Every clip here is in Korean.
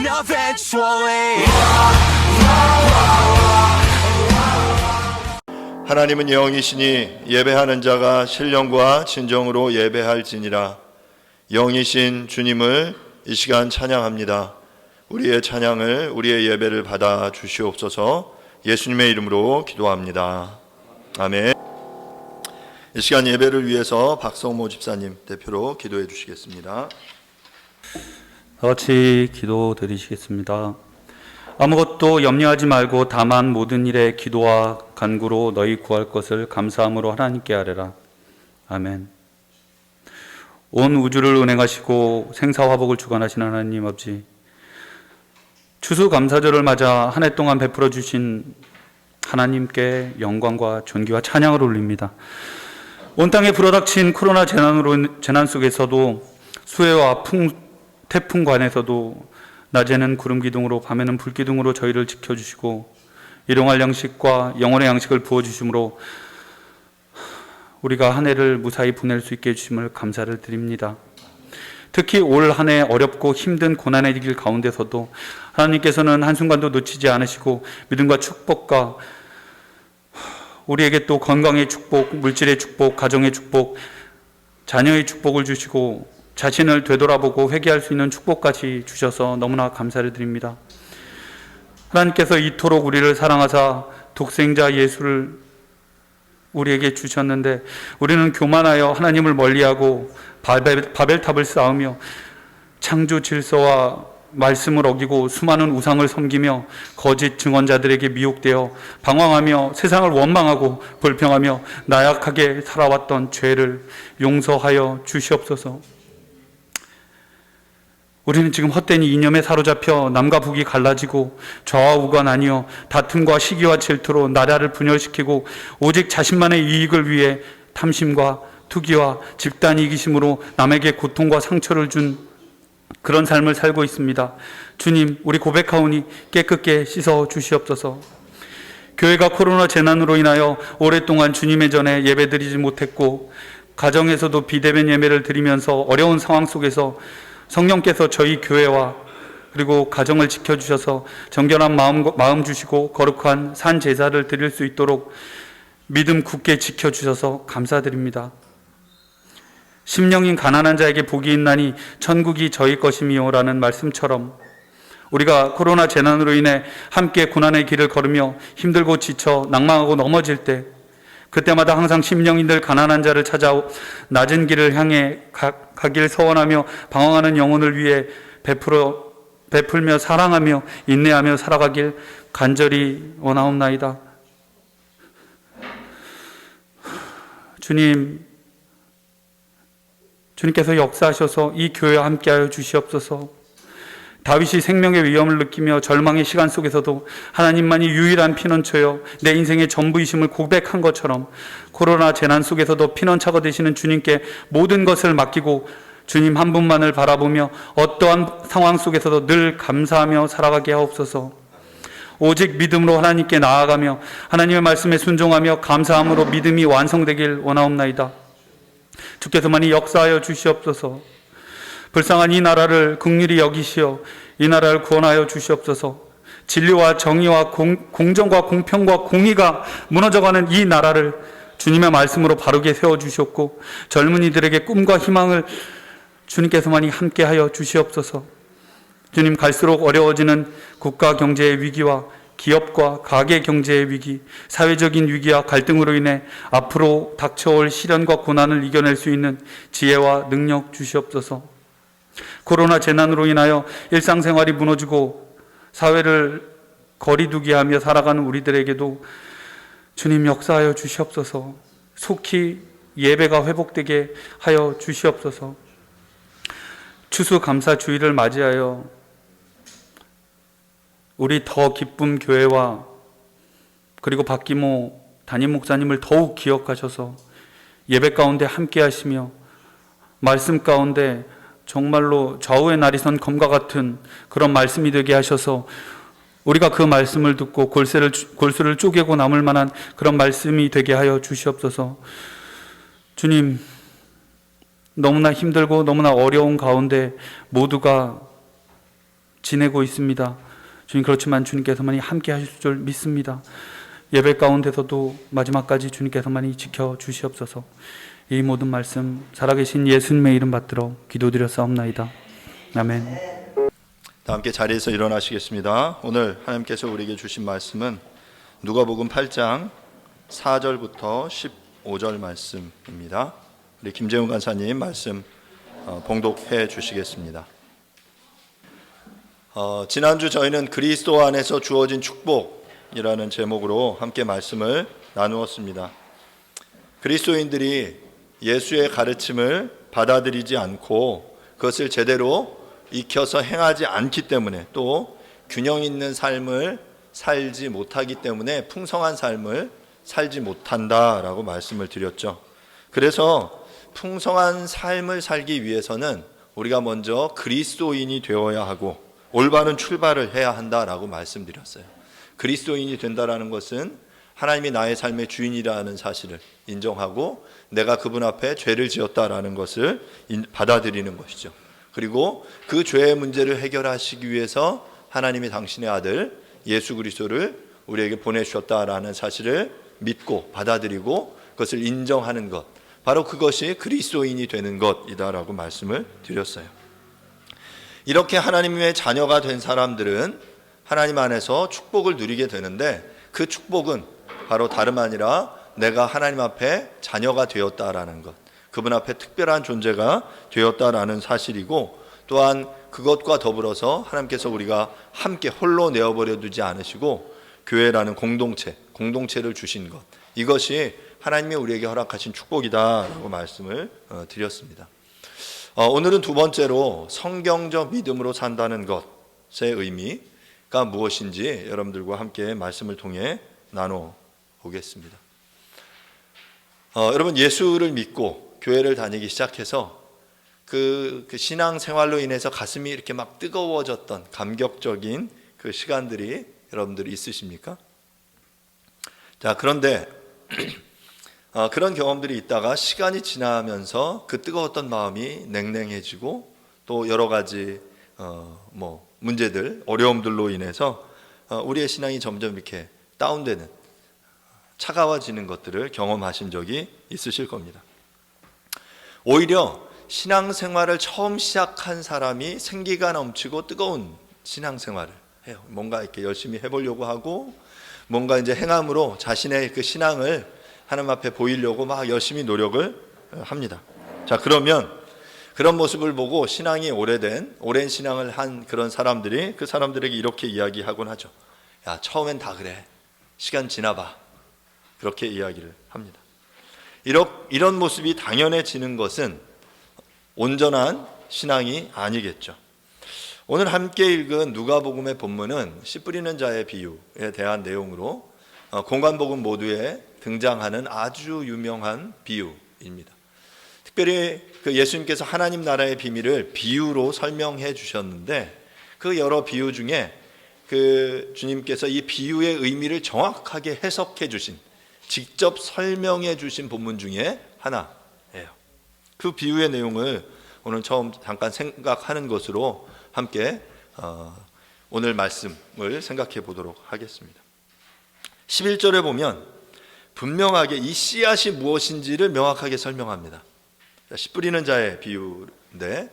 eventually. 하나님은 영이시니 예배하는 자가 신령과 진정으로 예배할지니라. 영이신 주님을 이 시간 찬양합니다. 우리의 찬양을, 우리의 예배를 받아 주시옵소서. 예수님의 이름으로 기도합니다. 아멘. 이 시간 예배를 위해서 박성모 집사님 대표로 기도해 주시겠습니다. 같이 기도 드리시겠습니다. 아무것도 염려하지 말고 다만 모든 일에 기도와 간구로 너희 구할 것을 감사함으로 하나님께 아뢰라. 아멘. 온 우주를 운행하시고 생사화복을 주관하시는 하나님 아버지, 추수감사절을 맞아 한 해 동안 베풀어 주신 하나님께 영광과 존귀와 찬양을 올립니다. 온 땅에 불어닥친 코로나 재난 속에서도 수해와 태풍관에서도 낮에는 구름 기둥으로 밤에는 불 기둥으로 저희를 지켜주시고 일용할 양식과 영혼의 양식을 부어주심으로 우리가 한 해를 무사히 보낼 수 있게 해주심을 감사를 드립니다. 특히 올 한 해 어렵고 힘든 고난의 길 가운데서도 하나님께서는 한순간도 놓치지 않으시고 믿음과 축복과 우리에게 또 건강의 축복, 물질의 축복, 가정의 축복, 자녀의 축복을 주시고 자신을 되돌아보고 회개할 수 있는 축복까지 주셔서 너무나 감사를 드립니다. 하나님께서 이토록 우리를 사랑하사 독생자 예수를 우리에게 주셨는데 우리는 교만하여 하나님을 멀리하고 바벨탑을 쌓으며 창조 질서와 말씀을 어기고 수많은 우상을 섬기며 거짓 증언자들에게 미혹되어 방황하며 세상을 원망하고 불평하며 나약하게 살아왔던 죄를 용서하여 주시옵소서. 우리는 지금 헛된 이념에 사로잡혀 남과 북이 갈라지고 좌우가 나뉘어 다툼과 시기와 질투로 나라를 분열시키고 오직 자신만의 이익을 위해 탐심과 투기와 집단 이기심으로 남에게 고통과 상처를 준 그런 삶을 살고 있습니다. 주님, 우리 고백하오니 깨끗게 씻어 주시옵소서. 교회가 코로나 재난으로 인하여 오랫동안 주님의 전에 예배드리지 못했고 가정에서도 비대면 예배를 드리면서 어려운 상황 속에서 성령께서 저희 교회와 그리고 가정을 지켜주셔서 정결한 마음 주시고 거룩한 산 제사를 드릴 수 있도록 믿음 굳게 지켜주셔서 감사드립니다. 심령인 가난한 자에게 복이 있나니 천국이 저희 것이미요라는 말씀처럼 우리가 코로나 재난으로 인해 함께 고난의 길을 걸으며 힘들고 지쳐 낭망하고 넘어질 때 그때마다 항상 심령인들 가난한 자를 찾아 낮은 길을 향해 가길 서원하며 방황하는 영혼을 위해 베풀며 사랑하며 인내하며 살아가길 간절히 원하옵나이다. 주님께서 역사하셔서 이 교회와 함께하여 주시옵소서. 다윗이 생명의 위험을 느끼며 절망의 시간 속에서도 하나님만이 유일한 피난처여 내 인생의 전부이심을 고백한 것처럼 코로나 재난 속에서도 피난처가 되시는 주님께 모든 것을 맡기고 주님 한 분만을 바라보며 어떠한 상황 속에서도 늘 감사하며 살아가게 하옵소서. 오직 믿음으로 하나님께 나아가며 하나님의 말씀에 순종하며 감사함으로 믿음이 완성되길 원하옵나이다. 주께서만이 역사하여 주시옵소서. 불쌍한 이 나라를 긍휼히 여기시어 이 나라를 구원하여 주시옵소서. 진리와 정의와 공정과 공평과 공의가 무너져가는 이 나라를 주님의 말씀으로 바르게 세워주시옵고 젊은이들에게 꿈과 희망을 주님께서만이 함께하여 주시옵소서. 주님, 갈수록 어려워지는 국가 경제의 위기와 기업과 가계 경제의 위기, 사회적인 위기와 갈등으로 인해 앞으로 닥쳐올 시련과 고난을 이겨낼 수 있는 지혜와 능력 주시옵소서. 코로나 재난으로 인하여 일상생활이 무너지고 사회를 거리두기 하며 살아가는 우리들에게도 주님 역사하여 주시옵소서. 속히 예배가 회복되게 하여 주시옵소서. 추수감사주의를 맞이하여 우리 더 기쁨 교회와 그리고 박기모 담임 목사님을 더욱 기억하셔서 예배 가운데 함께 하시며 말씀 가운데 정말로 좌우의 날이 선 검과 같은 그런 말씀이 되게 하셔서 우리가 그 말씀을 듣고 골수를 쪼개고 남을 만한 그런 말씀이 되게 하여 주시옵소서. 주님, 너무나 힘들고 너무나 어려운 가운데 모두가 지내고 있습니다. 주님, 그렇지만 주님께서만이 함께 하실 줄 믿습니다. 예배 가운데서도 마지막까지 주님께서만이 지켜주시옵소서. 이 모든 말씀 살아계신 예수님의 이름 받들어 기도드렸사옵나이다. 아멘. 다 함께 자리에서 일어나시겠습니다. 오늘 하나님께서 우리에게 주신 말씀은 누가복음 8장 4절부터 15절 말씀입니다. 우리 김재훈 간사님 말씀 봉독해 주시겠습니다. 지난주 저희는 그리스도 안에서 주어진 축복이라는 제목으로 함께 말씀을 나누었습니다. 그리스도인들이 예수의 가르침을 받아들이지 않고 그것을 제대로 익혀서 행하지 않기 때문에, 또 균형 있는 삶을 살지 못하기 때문에 풍성한 삶을 살지 못한다라고 말씀을 드렸죠. 그래서 풍성한 삶을 살기 위해서는 우리가 먼저 그리스도인이 되어야 하고 올바른 출발을 해야 한다라고 말씀드렸어요. 그리스도인이 된다라는 것은 하나님이 나의 삶의 주인이라는 사실을 인정하고 내가 그분 앞에 죄를 지었다라는 것을 받아들이는 것이죠. 그리고 그 죄의 문제를 해결하시기 위해서 하나님이 당신의 아들 예수 그리스도를 우리에게 보내주셨다라는 사실을 믿고 받아들이고 그것을 인정하는 것, 바로 그것이 그리스도인이 되는 것이다라고 말씀을 드렸어요. 이렇게 하나님의 자녀가 된 사람들은 하나님 안에서 축복을 누리게 되는데, 그 축복은 바로 다름 아니라 내가 하나님 앞에 자녀가 되었다라는 것, 그분 앞에 특별한 존재가 되었다라는 사실이고, 또한 그것과 더불어서 하나님께서 우리가 함께 홀로 내어버려 두지 않으시고 교회라는 공동체를 주신 것, 이것이 하나님이 우리에게 허락하신 축복이다라고 말씀을 드렸습니다. 오늘은 두 번째로 성경적 믿음으로 산다는 것의 의미가 무엇인지 여러분들과 함께 말씀을 통해 나눠보겠습니다. 여러분, 예수를 믿고 교회를 다니기 시작해서 그 신앙 생활로 인해서 가슴이 이렇게 막 뜨거워졌던 감격적인 그 시간들이 여러분들이 있으십니까? 자, 그런데 그런 경험들이 있다가 시간이 지나면서 그 뜨거웠던 마음이 냉랭해지고 또 여러 가지 문제들, 어려움들로 인해서 우리의 신앙이 점점 이렇게 다운되는, 차가워지는 것들을 경험하신 적이 있으실 겁니다. 오히려 신앙생활을 처음 시작한 사람이 생기가 넘치고 뜨거운 신앙생활을 해요. 뭔가 이렇게 열심히 해보려고 하고 뭔가 이제 행함으로 자신의 그 신앙을 하나님 앞에 보이려고 막 열심히 노력을 합니다. 자, 그러면 그런 모습을 보고 신앙이 오랜 신앙을 한 그런 사람들이 그 사람들에게 이렇게 이야기하곤 하죠. 야, 처음엔 다 그래. 시간 지나봐. 그렇게 이야기를 합니다. 이런 모습이 당연해지는 것은 온전한 신앙이 아니겠죠. 오늘 함께 읽은 누가복음의 본문은 씨 뿌리는 자의 비유에 대한 내용으로 공관복음 모두에 등장하는 아주 유명한 비유입니다. 특별히 그 예수님께서 하나님 나라의 비밀을 비유로 설명해 주셨는데, 그 여러 비유 중에 그 주님께서 이 비유의 의미를 정확하게 해석해 주신, 직접 설명해 주신 본문 중에 하나예요. 그 비유의 내용을 오늘 처음 잠깐 생각하는 것으로 함께 오늘 말씀을 생각해 보도록 하겠습니다. 11절에 보면 분명하게 이 씨앗이 무엇인지를 명확하게 설명합니다. 씨 뿌리는 자의 비유인데,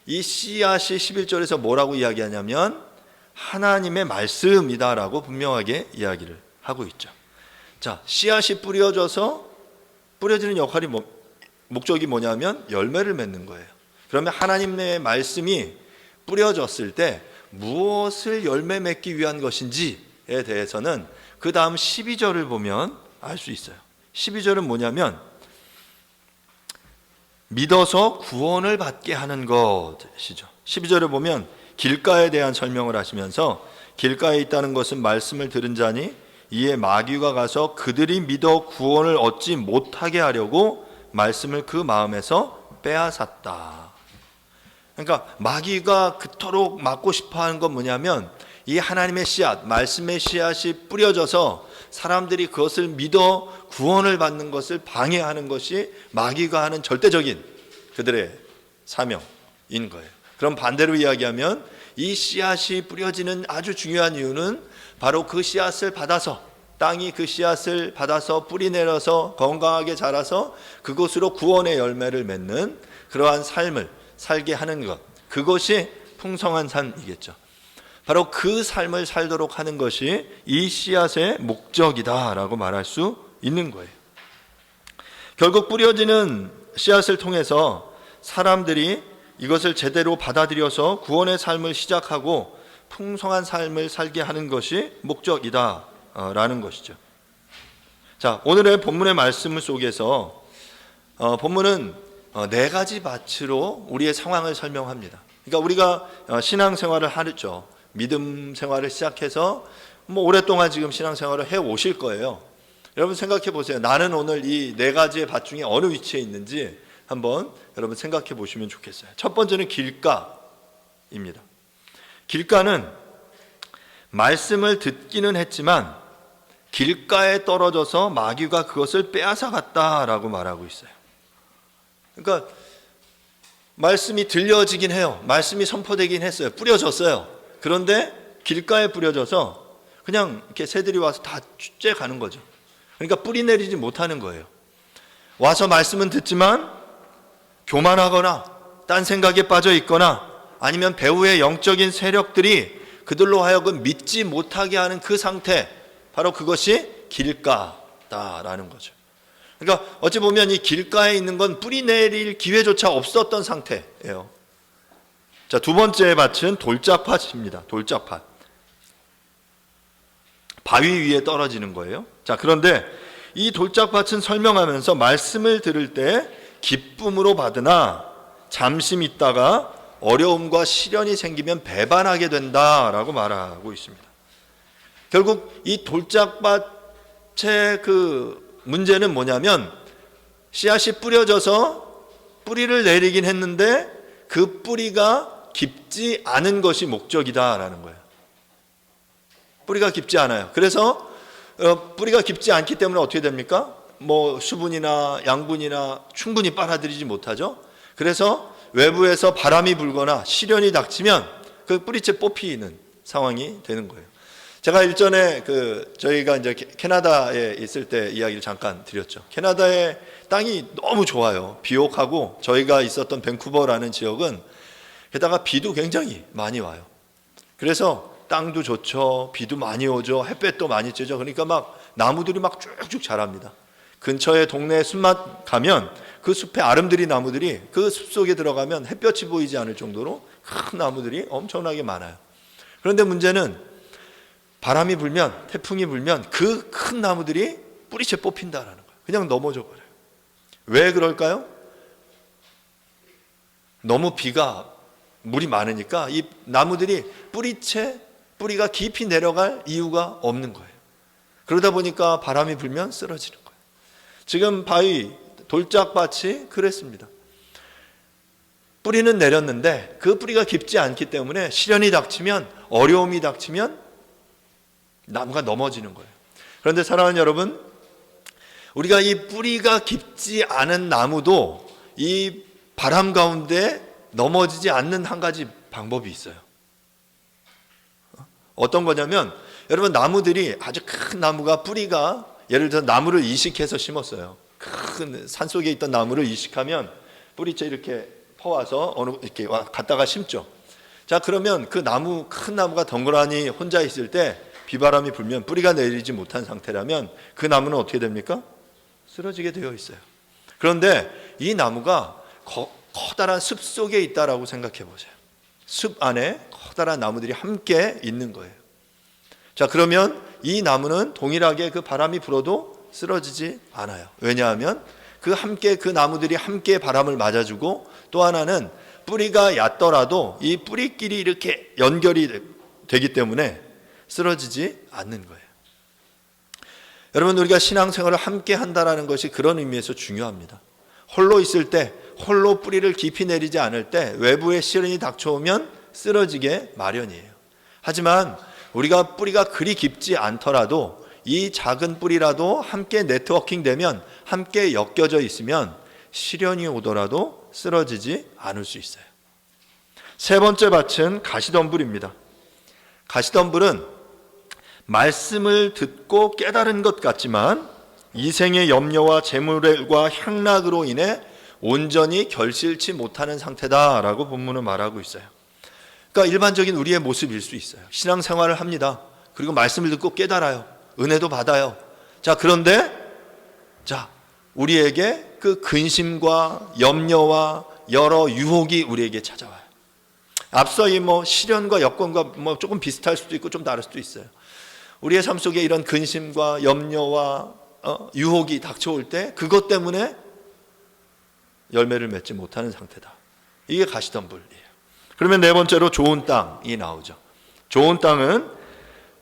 이 씨앗이 11절에서 뭐라고 이야기하냐면 하나님의 말씀이다라고 분명하게 이야기를 하고 있죠. 자, 씨앗이 뿌려지는 역할이 목적이 뭐냐면 열매를 맺는 거예요. 그러면 하나님의 말씀이 뿌려졌을 때 무엇을 열매 맺기 위한 것인지에 대해서는 그 다음 12절을 보면 알 수 있어요. 12절은 뭐냐면 믿어서 구원을 받게 하는 것이죠. 12절을 보면 길가에 대한 설명을 하시면서 길가에 있다는 것은 말씀을 들은 자니 이에 마귀가 가서 그들이 믿어 구원을 얻지 못하게 하려고 말씀을 그 마음에서 빼앗았다. 그러니까 마귀가 그토록 막고 싶어하는 건 뭐냐면 이 하나님의 씨앗, 말씀의 씨앗이 뿌려져서 사람들이 그것을 믿어 구원을 받는 것을 방해하는 것이 마귀가 하는 절대적인 그들의 사명인 거예요. 그럼 반대로 이야기하면 이 씨앗이 뿌려지는 아주 중요한 이유는 바로 그 씨앗을 받아서, 땅이 그 씨앗을 받아서 뿌리 내려서 건강하게 자라서 그곳으로 구원의 열매를 맺는 그러한 삶을 살게 하는 것, 그것이 풍성한 산이겠죠. 바로 그 삶을 살도록 하는 것이 이 씨앗의 목적이다라고 말할 수 있는 거예요. 결국 뿌려지는 씨앗을 통해서 사람들이 이것을 제대로 받아들여서 구원의 삶을 시작하고 풍성한 삶을 살게 하는 것이 목적이다라는 것이죠. 자, 오늘의 본문의 말씀 속에서 본문은 네 가지 밭으로 우리의 상황을 설명합니다. 그러니까 우리가 신앙생활을 하죠. 믿음 생활을 시작해서 오랫동안 지금 신앙생활을 해 오실 거예요. 여러분 생각해 보세요. 나는 오늘 이 네 가지의 밭 중에 어느 위치에 있는지 한번 여러분 생각해 보시면 좋겠어요. 첫 번째는 길가입니다. 길가는 말씀을 듣기는 했지만 길가에 떨어져서 마귀가 그것을 빼앗아 갔다라고 말하고 있어요. 그러니까 말씀이 들려지긴 해요. 말씀이 선포되긴 했어요. 뿌려졌어요. 그런데 길가에 뿌려져서 그냥 이렇게 새들이 와서 다 쬐 가는 거죠. 그러니까 뿌리 내리지 못하는 거예요. 와서 말씀은 듣지만 교만하거나 딴 생각에 빠져 있거나 아니면 배후의 영적인 세력들이 그들로 하여금 믿지 못하게 하는 그 상태, 바로 그것이 길가다라는 거죠. 그러니까 어찌 보면 이 길가에 있는 건 뿌리 내릴 기회조차 없었던 상태예요. 자, 두 번째 밭은 돌짝밭입니다. 돌짝밭. 바위 위에 떨어지는 거예요. 자, 그런데 이 돌짝밭은 설명하면서 말씀을 들을 때 기쁨으로 받으나 잠시 있다가 어려움과 시련이 생기면 배반하게 된다라고 말하고 있습니다. 결국 이 돌짝밭의 그 문제는 뭐냐면 씨앗이 뿌려져서 뿌리를 내리긴 했는데 그 뿌리가 깊지 않은 것이 목적이다라는 거예요. 뿌리가 깊지 않아요. 그래서 뿌리가 깊지 않기 때문에 어떻게 됩니까? 수분이나 양분이나 충분히 빨아들이지 못하죠. 그래서 외부에서 바람이 불거나 시련이 닥치면 그 뿌리채 뽑히는 상황이 되는 거예요. 제가 일전에 저희가 이제 캐나다에 있을 때 이야기를 잠깐 드렸죠. 캐나다의 땅이 너무 좋아요. 비옥하고 저희가 있었던 밴쿠버라는 지역은 게다가 비도 굉장히 많이 와요. 그래서 땅도 좋죠. 비도 많이 오죠. 햇볕도 많이 쬐죠. 그러니까 막 나무들이 막 쭉쭉 자랍니다. 근처에 동네 숲만 가면 그 숲의 아름드리 나무들이 그 숲 속에 들어가면 햇볕이 보이지 않을 정도로 큰 나무들이 엄청나게 많아요. 그런데 문제는 바람이 불면, 태풍이 불면 그 큰 나무들이 뿌리채 뽑힌다라는 거예요. 그냥 넘어져 버려요. 왜 그럴까요? 너무 물이 많으니까 이 나무들이 뿌리가 깊이 내려갈 이유가 없는 거예요. 그러다 보니까 바람이 불면 쓰러지는 거예요. 지금 돌짝밭이 그랬습니다. 뿌리는 내렸는데 그 뿌리가 깊지 않기 때문에 시련이 닥치면, 어려움이 닥치면 나무가 넘어지는 거예요. 그런데 사랑하는 여러분, 우리가 이 뿌리가 깊지 않은 나무도 이 바람 가운데 넘어지지 않는 한 가지 방법이 있어요. 어떤 거냐면, 여러분, 나무들이, 아주 큰 나무가 뿌리가, 예를 들어 나무를 이식해서 심었어요. 큰 산속에 있던 나무를 이식하면 뿌리채 이렇게 퍼와서 이렇게 갖다가 심죠. 자, 그러면 그 큰 나무가 덩그러니 혼자 있을 때 비바람이 불면 뿌리가 내리지 못한 상태라면 그 나무는 어떻게 됩니까? 쓰러지게 되어 있어요. 그런데 이 나무가 커다란 숲 속에 있다라고 생각해 보세요. 숲 안에 커다란 나무들이 함께 있는 거예요. 자, 그러면 이 나무는 동일하게 그 바람이 불어도 쓰러지지 않아요. 왜냐하면 그 나무들이 함께 바람을 맞아주고, 또 하나는 뿌리가 얕더라도 이 뿌리끼리 이렇게 연결이 되기 때문에 쓰러지지 않는 거예요. 여러분, 우리가 신앙생활을 함께 한다는 것이 그런 의미에서 중요합니다. 홀로 있을 때, 홀로 뿌리를 깊이 내리지 않을 때 외부의 시련이 닥쳐오면 쓰러지게 마련이에요. 하지만 우리가 뿌리가 그리 깊지 않더라도 이 작은 뿌리라도 함께 네트워킹 되면, 함께 엮여져 있으면 시련이 오더라도 쓰러지지 않을 수 있어요. 세 번째 밭은 가시덤불입니다. 가시덤불은 말씀을 듣고 깨달은 것 같지만 이생의 염려와 재물과 향락으로 인해 온전히 결실치 못하는 상태다라고 본문은 말하고 있어요. 그러니까 일반적인 우리의 모습일 수 있어요. 신앙생활을 합니다. 그리고 말씀을 듣고 깨달아요. 은혜도 받아요. 자, 그런데 우리에게 그 근심과 염려와 여러 유혹이 우리에게 찾아와요. 앞서 이 시련과 여건과 조금 비슷할 수도 있고 좀 다를 수도 있어요. 우리의 삶 속에 이런 근심과 염려와 유혹이 닥쳐올 때 그것 때문에 열매를 맺지 못하는 상태다. 이게 가시덤불이에요. 그러면 네 번째로 좋은 땅이 나오죠. 좋은 땅은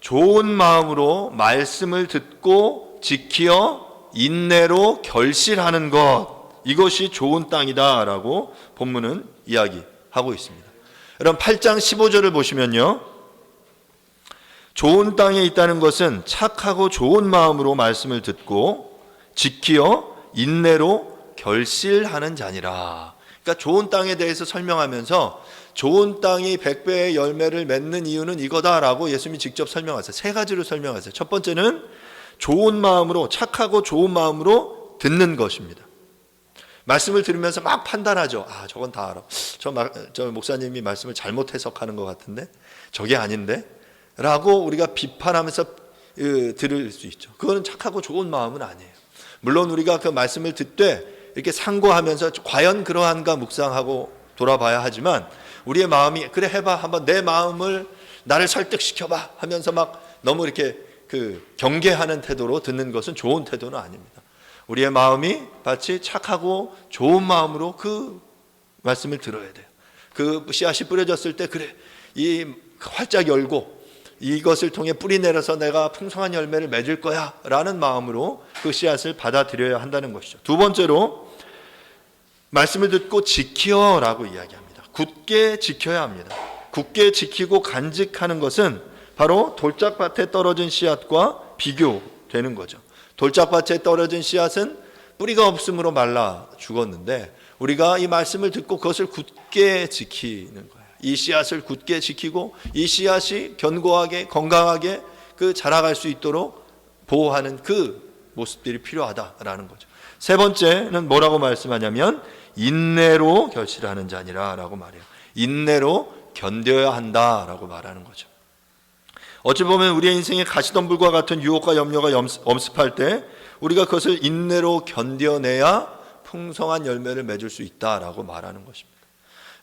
좋은 마음으로 말씀을 듣고 지키어 인내로 결실하는 것, 이것이 좋은 땅이다라고 본문은 이야기하고 있습니다. 여러분 8장 15절을 보시면요, 좋은 땅에 있다는 것은 착하고 좋은 마음으로 말씀을 듣고 지키어 인내로 결실하는 자니라. 그러니까 좋은 땅에 대해서 설명하면서 좋은 땅이 100배의 열매를 맺는 이유는 이거다라고 예수님이 직접 설명하세요. 세 가지로 설명하세요. 첫 번째는 좋은 마음으로, 착하고 좋은 마음으로 듣는 것입니다. 말씀을 들으면서 막 판단하죠. 저건 다 알아. 저 목사님이 말씀을 잘못 해석하는 것 같은데 저게 아닌데 라고 우리가 비판하면서 들을 수 있죠. 그거는 착하고 좋은 마음은 아니에요. 물론 우리가 그 말씀을 듣되 이렇게 상고하면서 과연 그러한가 묵상하고 돌아봐야 하지만 우리의 마음이 그래 해봐, 한번 내 마음을 나를 설득시켜봐 하면서 막 너무 이렇게 경계하는 태도로 듣는 것은 좋은 태도는 아닙니다. 우리의 마음이 마치 착하고 좋은 마음으로 그 말씀을 들어야 돼요. 그 씨앗이 뿌려졌을 때 그래, 이 활짝 열고 이것을 통해 뿌리 내려서 내가 풍성한 열매를 맺을 거야 라는 마음으로 그 씨앗을 받아들여야 한다는 것이죠. 두 번째로 말씀을 듣고 지키어 라고 이야기합니다. 굳게 지켜야 합니다. 굳게 지키고 간직하는 것은 바로 돌짝밭에 떨어진 씨앗과 비교되는 거죠. 돌짝밭에 떨어진 씨앗은 뿌리가 없으므로 말라 죽었는데 우리가 이 말씀을 듣고 그것을 굳게 지키는 거예요. 이 씨앗을 굳게 지키고 이 씨앗이 견고하게 건강하게 자라갈 수 있도록 보호하는 그 모습들이 필요하다라는 거죠. 세 번째는 뭐라고 말씀하냐면 인내로 결실하는 자니라 라고 말해요. 인내로 견뎌야 한다라고 말하는 거죠. 어찌 보면 우리의 인생에 가시덤불과 같은 유혹과 염려가 엄습할 때 우리가 그것을 인내로 견뎌내야 풍성한 열매를 맺을 수 있다라고 말하는 것입니다.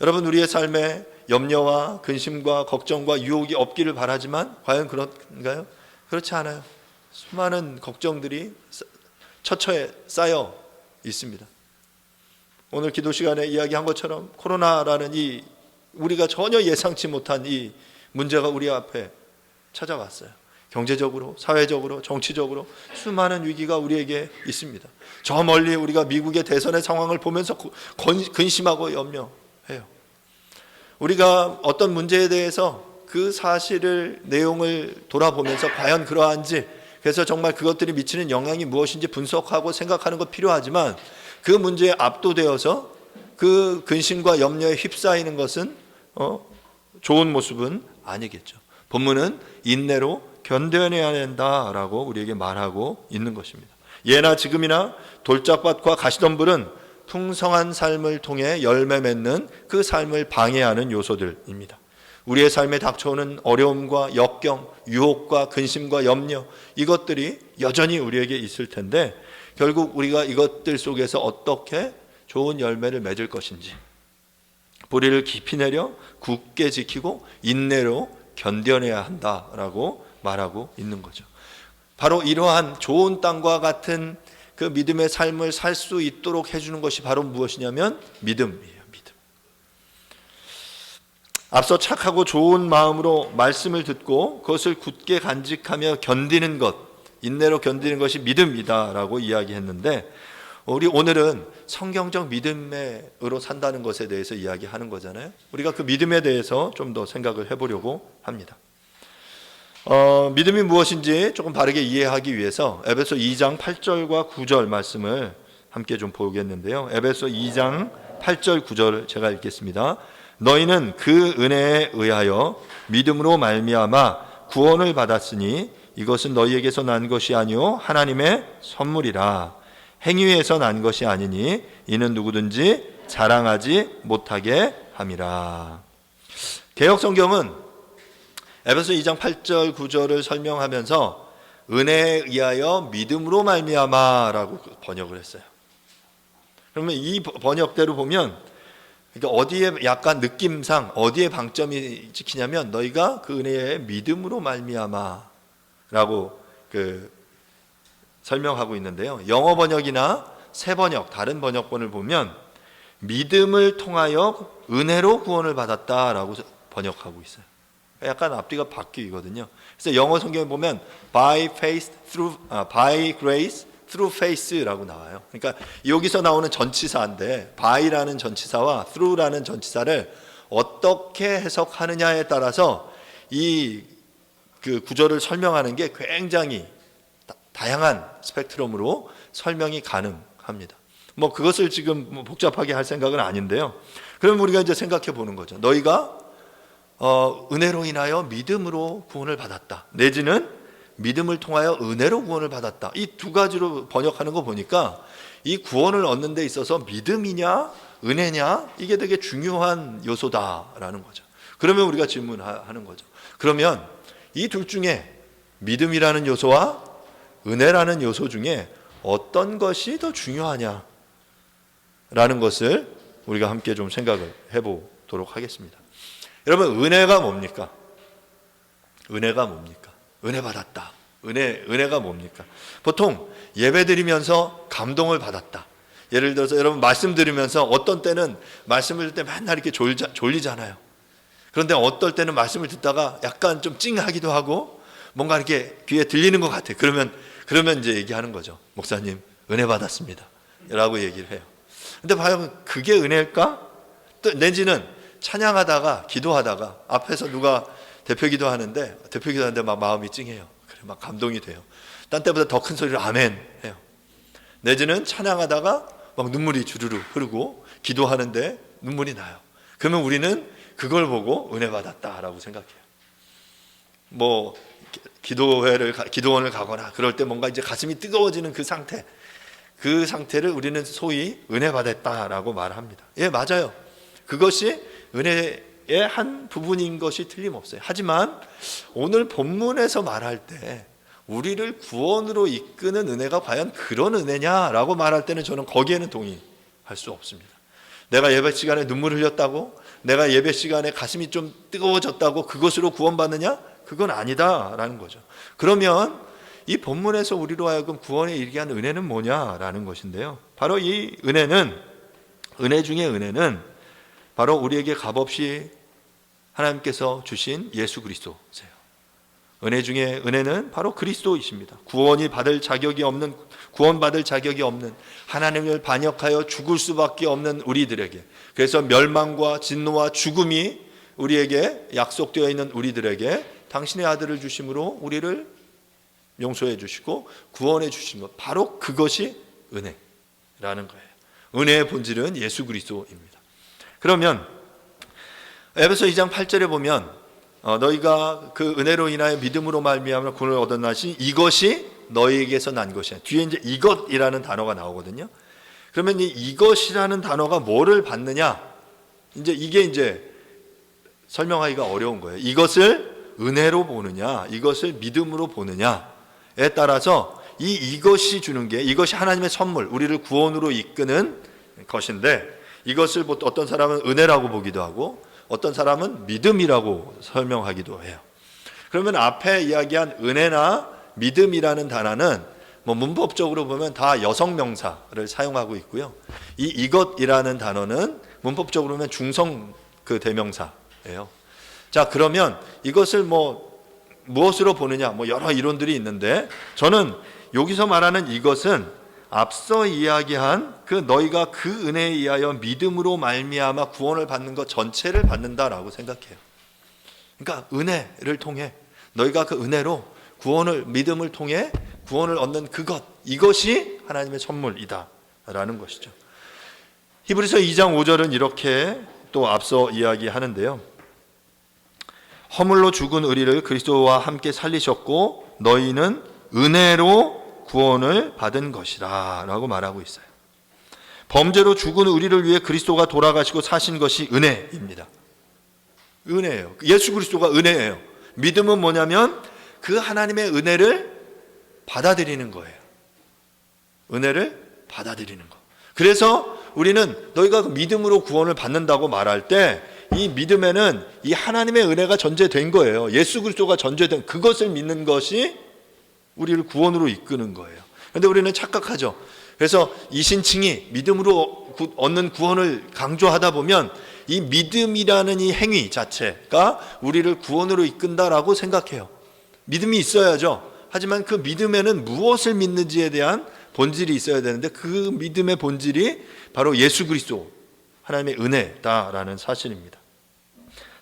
여러분, 우리의 삶에 염려와 근심과 걱정과 유혹이 없기를 바라지만 과연 그런가요? 그렇지 않아요. 수많은 걱정들이 처처에 쌓여 있습니다. 오늘 기도 시간에 이야기한 것처럼 코로나라는 이 우리가 전혀 예상치 못한 이 문제가 우리 앞에 찾아왔어요. 경제적으로, 사회적으로, 정치적으로 수많은 위기가 우리에게 있습니다. 저 멀리 우리가 미국의 대선의 상황을 보면서 근심하고 염려해요. 우리가 어떤 문제에 대해서 그 사실을, 내용을 돌아보면서 과연 그러한지, 그래서 정말 그것들이 미치는 영향이 무엇인지 분석하고 생각하는 것 필요하지만 그 문제에 압도되어서 그 근심과 염려에 휩싸이는 것은 좋은 모습은 아니겠죠. 본문은 인내로 견뎌내야 된다라고 우리에게 말하고 있는 것입니다. 예나 지금이나 돌짝밭과 가시덤불은 풍성한 삶을 통해 열매 맺는 그 삶을 방해하는 요소들입니다. 우리의 삶에 닥쳐오는 어려움과 역경, 유혹과 근심과 염려, 이것들이 여전히 우리에게 있을 텐데 결국 우리가 이것들 속에서 어떻게 좋은 열매를 맺을 것인지 뿌리를 깊이 내려 굳게 지키고 인내로 견뎌내야 한다라고 말하고 있는 거죠. 바로 이러한 좋은 땅과 같은 그 믿음의 삶을 살 수 있도록 해주는 것이 바로 무엇이냐면 믿음이에요. 믿음. 앞서 착하고 좋은 마음으로 말씀을 듣고 그것을 굳게 간직하며 견디는 것, 인내로 견디는 것이 믿음이다라고 이야기했는데 우리 오늘은 성경적 믿음으로 산다는 것에 대해서 이야기하는 거잖아요. 우리가 그 믿음에 대해서 좀 더 생각을 해보려고 합니다. 믿음이 무엇인지 조금 바르게 이해하기 위해서 에베소 2장 8절과 9절 말씀을 함께 좀 보겠는데요. 에베소 2장 8절 9절을 제가 읽겠습니다. 너희는 그 은혜에 의하여 믿음으로 말미암아 구원을 받았으니 이것은 너희에게서 난 것이 아니요 하나님의 선물이라. 행위에서 난 것이 아니니 이는 누구든지 자랑하지 못하게 함이라. 개역성경은 에베소 2장 8절 9절을 설명하면서 은혜에 의하여 믿음으로 말미암아라고 번역을 했어요. 그러면 이 번역대로 보면 그러니까 어디에 약간 느낌상 어디에 방점이 찍히냐면 너희가 그 은혜에 믿음으로 말미암아라고 설명하고 있는데요. 영어 번역이나 새 번역 다른 번역본을 보면 믿음을 통하여 은혜로 구원을 받았다라고 번역하고 있어요. 약간 앞뒤가 바뀌거든요. 그래서 영어 성경에 보면 by faith through by grace through faith라고 나와요. 그러니까 여기서 나오는 전치사인데 by라는 전치사와 through라는 전치사를 어떻게 해석하느냐에 따라서 이 그 구절을 설명하는 게 굉장히 다양한 스펙트럼으로 설명이 가능합니다. 뭐 그것을 지금 복잡하게 할 생각은 아닌데요. 그럼 우리가 이제 생각해 보는 거죠. 너희가 은혜로 인하여 믿음으로 구원을 받았다. 내지는 믿음을 통하여 은혜로 구원을 받았다. 이 두 가지로 번역하는 거 보니까 이 구원을 얻는 데 있어서 믿음이냐 은혜냐 이게 되게 중요한 요소다라는 거죠. 그러면 우리가 질문하는 거죠. 그러면 이 둘 중에 믿음이라는 요소와 은혜라는 요소 중에 어떤 것이 더 중요하냐라는 것을 우리가 함께 좀 생각을 해보도록 하겠습니다. 여러분, 은혜가 뭡니까? 은혜가 뭡니까? 은혜 받았다. 은혜가 뭡니까? 보통 예배 드리면서 감동을 받았다. 예를 들어서 여러분 말씀 들으면서 어떤 때는 말씀을 들을 때 맨날 이렇게 졸리잖아요. 그런데 어떨 때는 말씀을 듣다가 약간 좀 찡하기도 하고 뭔가 이렇게 귀에 들리는 것 같아요. 그러면 이제 얘기하는 거죠. 목사님, 은혜 받았습니다. 라고 얘기를 해요. 근데 과연 그게 은혜일까? 또 내지는 찬양하다가 기도하다가 앞에서 누가 대표 기도하는데 막 마음이 찡해요. 그래 막 감동이 돼요. 딴 때보다 더 큰 소리로 아멘 해요. 내지는 찬양하다가 막 눈물이 주르르 흐르고 기도하는데 눈물이 나요. 그러면 우리는 그걸 보고 은혜 받았다라고 생각해요. 뭐 기도원을 가거나 그럴 때 뭔가 이제 가슴이 뜨거워지는 그 상태를 우리는 소위 은혜 받았다라고 말합니다. 예, 맞아요. 그것이 은혜의 한 부분인 것이 틀림없어요. 하지만 오늘 본문에서 말할 때 우리를 구원으로 이끄는 은혜가 과연 그런 은혜냐라고 말할 때는 저는 거기에는 동의할 수 없습니다. 내가 예배 시간에 눈물 흘렸다고, 내가 예배 시간에 가슴이 좀 뜨거워졌다고 그것으로 구원받느냐? 그건 아니다라는 거죠. 그러면 이 본문에서 우리로 하여금 구원에 이르게 하는 은혜는 뭐냐라는 것인데요. 바로 이 은혜 중에 은혜는 바로 우리에게 값없이 하나님께서 주신 예수 그리스도세요. 은혜 중에 은혜는 바로 그리스도이십니다. 구원받을 자격이 없는 하나님을 반역하여 죽을 수밖에 없는 우리들에게, 그래서 멸망과 진노와 죽음이 우리에게 약속되어 있는 우리들에게 당신의 아들을 주심으로 우리를 용서해 주시고 구원해 주신 것, 바로 그것이 은혜라는 거예요. 은혜의 본질은 예수 그리스도입니다. 그러면 에베소 2장 8절에 보면 너희가 그 은혜로 인하여 믿음으로 말미암아 구원을 얻었나니 이것이 너희에게서 난 것이야. 뒤에 이제 이것이라는 단어가 나오거든요. 그러면 이것이라는 단어가 뭐를 받느냐? 이게 설명하기가 어려운 거예요. 이것을 은혜로 보느냐, 이것을 믿음으로 보느냐에 따라서 이것이 주는 게, 이것이 하나님의 선물, 우리를 구원으로 이끄는 것인데, 이것을 어떤 사람은 은혜라고 보기도 하고 어떤 사람은 믿음이라고 설명하기도 해요. 그러면 앞에 이야기한 은혜나 믿음이라는 단어는 뭐 문법적으로 보면 다 여성 명사를 사용하고 있고요. 이것이라는 단어는 문법적으로 보면 중성 대명사예요. 자, 그러면 이것을 무엇으로 보느냐, 여러 이론들이 있는데, 저는 여기서 말하는 이것은 앞서 이야기한 너희가 그 은혜에 의하여 믿음으로 말미암아 구원을 받는 것 전체를 받는다라고 생각해요. 그러니까 은혜를 통해 너희가 그 은혜로 믿음을 통해 구원을 얻는 이것이 하나님의 선물이다라는 것이죠. 히브리서 2장 5절은 이렇게 또 앞서 이야기하는데요. 허물로 죽은 우리를 그리스도와 함께 살리셨고 너희는 은혜로 구원을 받은 것이라 라고 말하고 있어요. 범죄로 죽은 우리를 위해 그리스도가 돌아가시고 사신 것이 은혜입니다. 은혜예요. 예수 그리스도가 은혜예요. 믿음은 뭐냐면 그 하나님의 은혜를 받아들이는 거예요. 은혜를 받아들이는 거. 그래서 우리는 너희가 믿음으로 구원을 받는다고 말할 때 이 믿음에는 이 하나님의 은혜가 전제된 거예요. 예수 그리스도가 전제된 그것을 믿는 것이 우리를 구원으로 이끄는 거예요. 그런데 우리는 착각하죠. 그래서 이신칭이 믿음으로 얻는 구원을 강조하다 보면 이 믿음이라는 이 행위 자체가 우리를 구원으로 이끈다라고 생각해요. 믿음이 있어야죠. 하지만 그 믿음에는 무엇을 믿는지에 대한 본질이 있어야 되는데 그 믿음의 본질이 바로 예수 그리스도 하나님의 은혜다라는 사실입니다.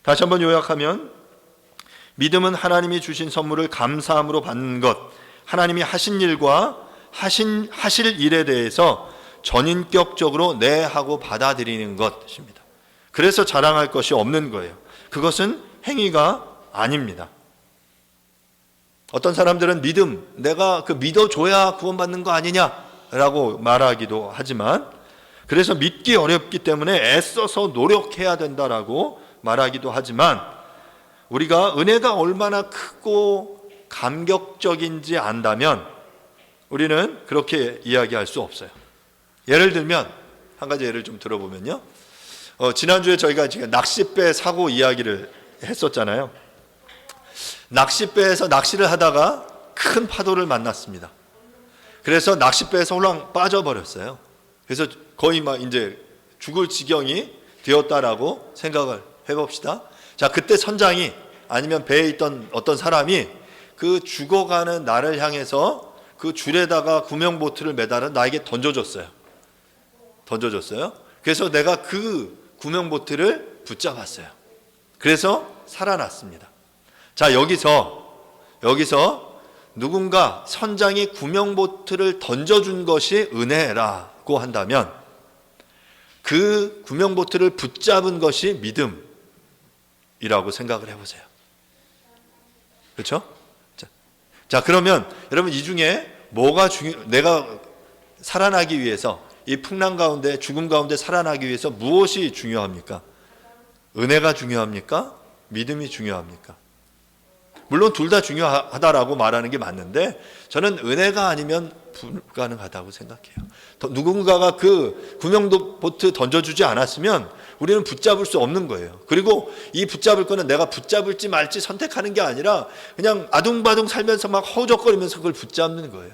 다시 한번 요약하면 믿음은 하나님이 주신 선물을 감사함으로 받는 것, 하나님이 하신 일과 하실 일에 대해서 전인격적으로 네 하고 받아들이는 것입니다. 그래서 자랑할 것이 없는 거예요. 그것은 행위가 아닙니다. 어떤 사람들은 믿음, 내가 믿어줘야 구원받는 거 아니냐라고 말하기도 하지만 그래서 믿기 어렵기 때문에 애써서 노력해야 된다라고 말하기도 하지만 우리가 은혜가 얼마나 크고 감격적인지 안다면 우리는 그렇게 이야기할 수 없어요. 예를 들면 한 가지 예를 좀 들어보면요. 지난주에 저희가 지금 낚싯배 사고 이야기를 했었잖아요. 낚싯배에서 낚시를 하다가 큰 파도를 만났습니다. 그래서 낚싯배에서 홀랑 빠져버렸어요. 그래서 거의 막 이제 죽을 지경이 되었다라고 생각을 해봅시다. 자, 그때 선장이 아니면 배에 있던 어떤 사람이 그 죽어가는 나를 향해서 그 줄에다가 구명보트를 매달아 나에게 던져줬어요. 그래서 내가 그 구명보트를 붙잡았어요. 그래서 살아났습니다. 자, 여기서 누군가 선장이 구명보트를 던져준 것이 은혜라고 한다면 그 구명보트를 붙잡은 것이 믿음이라고 생각을 해보세요. 그렇죠? 자, 그러면 여러분 이 중에 뭐가 내가 살아나기 위해서 이 풍랑 가운데 죽음 가운데 살아나기 위해서 무엇이 중요합니까? 은혜가 중요합니까? 믿음이 중요합니까? 물론 둘 다 중요하다라고 말하는 게 맞는데 저는 은혜가 아니면 불가능하다고 생각해요. 누군가가 그 구명보트 던져주지 않았으면 우리는 붙잡을 수 없는 거예요. 그리고 이 붙잡을 거는 내가 붙잡을지 말지 선택하는 게 아니라 그냥 아둥바둥 살면서 막 허우적거리면서 그걸 붙잡는 거예요.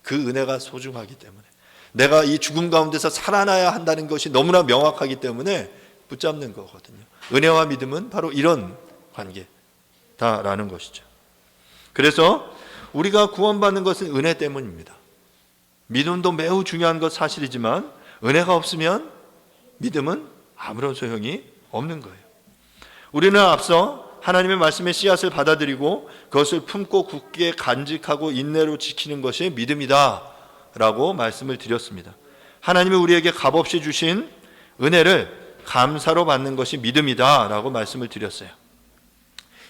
그 은혜가 소중하기 때문에 내가 이 죽음 가운데서 살아나야 한다는 것이 너무나 명확하기 때문에 붙잡는 거거든요. 은혜와 믿음은 바로 이런 관계다라는 것이죠. 그래서 우리가 구원받는 것은 은혜 때문입니다. 믿음도 매우 중요한 것 사실이지만 은혜가 없으면 믿음은 아무런 소용이 없는 거예요. 우리는 앞서 하나님의 말씀의 씨앗을 받아들이고 그것을 품고 굳게 간직하고 인내로 지키는 것이 믿음이다 라고 말씀을 드렸습니다. 하나님이 우리에게 값없이 주신 은혜를 감사로 받는 것이 믿음이다 라고 말씀을 드렸어요.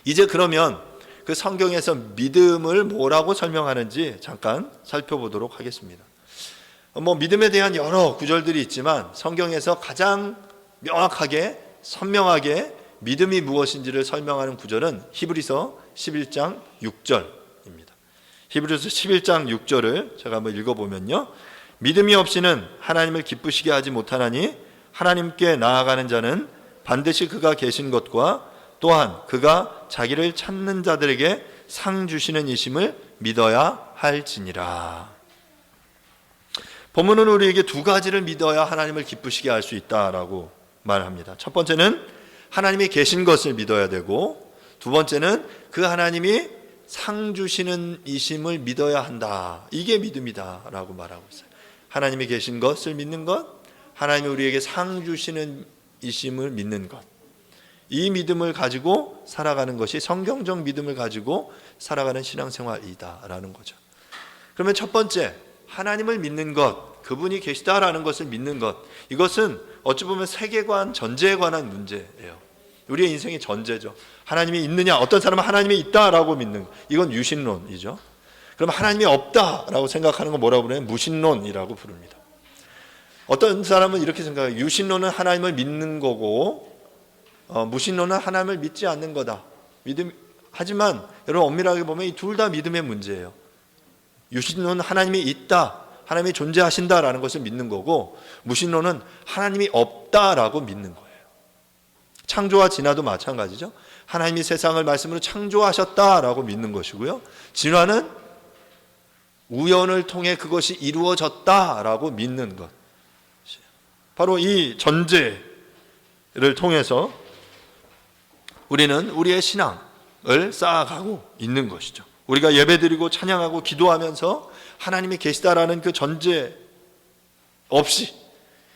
이제 그러면 그 성경에서 믿음을 뭐라고 설명하는지 잠깐 살펴보도록 하겠습니다. 믿음에 대한 여러 구절들이 있지만 성경에서 가장 명확하게 선명하게 믿음이 무엇인지를 설명하는 구절은 히브리서 11장 6절입니다. 히브리서 11장 6절을 제가 한번 읽어보면요. 믿음이 없이는 하나님을 기쁘시게 하지 못하나니 하나님께 나아가는 자는 반드시 그가 계신 것과 또한 그가 자기를 찾는 자들에게 상 주시는 이심을 믿어야 할지니라. 본문은 우리에게 두 가지를 믿어야 하나님을 기쁘시게 할 수 있다라고 말합니다. 첫 번째는 하나님이 계신 것을 믿어야 되고 두 번째는 그 하나님이 상 주시는 이심을 믿어야 한다. 이게 믿음이다라고 말하고 있어요. 하나님이 계신 것을 믿는 것, 하나님이 우리에게 상 주시는 이심을 믿는 것. 이 믿음을 가지고 살아가는 것이 성경적 믿음을 가지고 살아가는 신앙생활이다라는 거죠. 그러면 첫 번째, 하나님을 믿는 것, 그분이 계시다라는 것을 믿는 것, 이것은 어찌 보면 세계관, 전제에 관한 문제예요. 우리의 인생의 전제죠. 하나님이 있느냐, 어떤 사람은 하나님이 있다라고 믿는 것, 이건 유신론이죠. 그럼 하나님이 없다라고 생각하는 건 뭐라고 그래요? 무신론이라고 부릅니다. 어떤 사람은 이렇게 생각해요. 유신론은 하나님을 믿는 거고 무신론은 하나님을 믿지 않는 거다. 하지만 여러분 엄밀하게 보면 이 둘 다 믿음의 문제예요. 유신론은 하나님이 있다, 하나님이 존재하신다라는 것을 믿는 거고, 무신론은 하나님이 없다라고 믿는 거예요. 창조와 진화도 마찬가지죠. 하나님이 세상을 말씀으로 창조하셨다라고 믿는 것이고요. 진화는 우연을 통해 그것이 이루어졌다라고 믿는 것. 바로 이 전제를 통해서 우리는 우리의 신앙을 쌓아가고 있는 것이죠. 우리가 예배드리고 찬양하고 기도하면서 하나님이 계시다라는 그 전제 없이,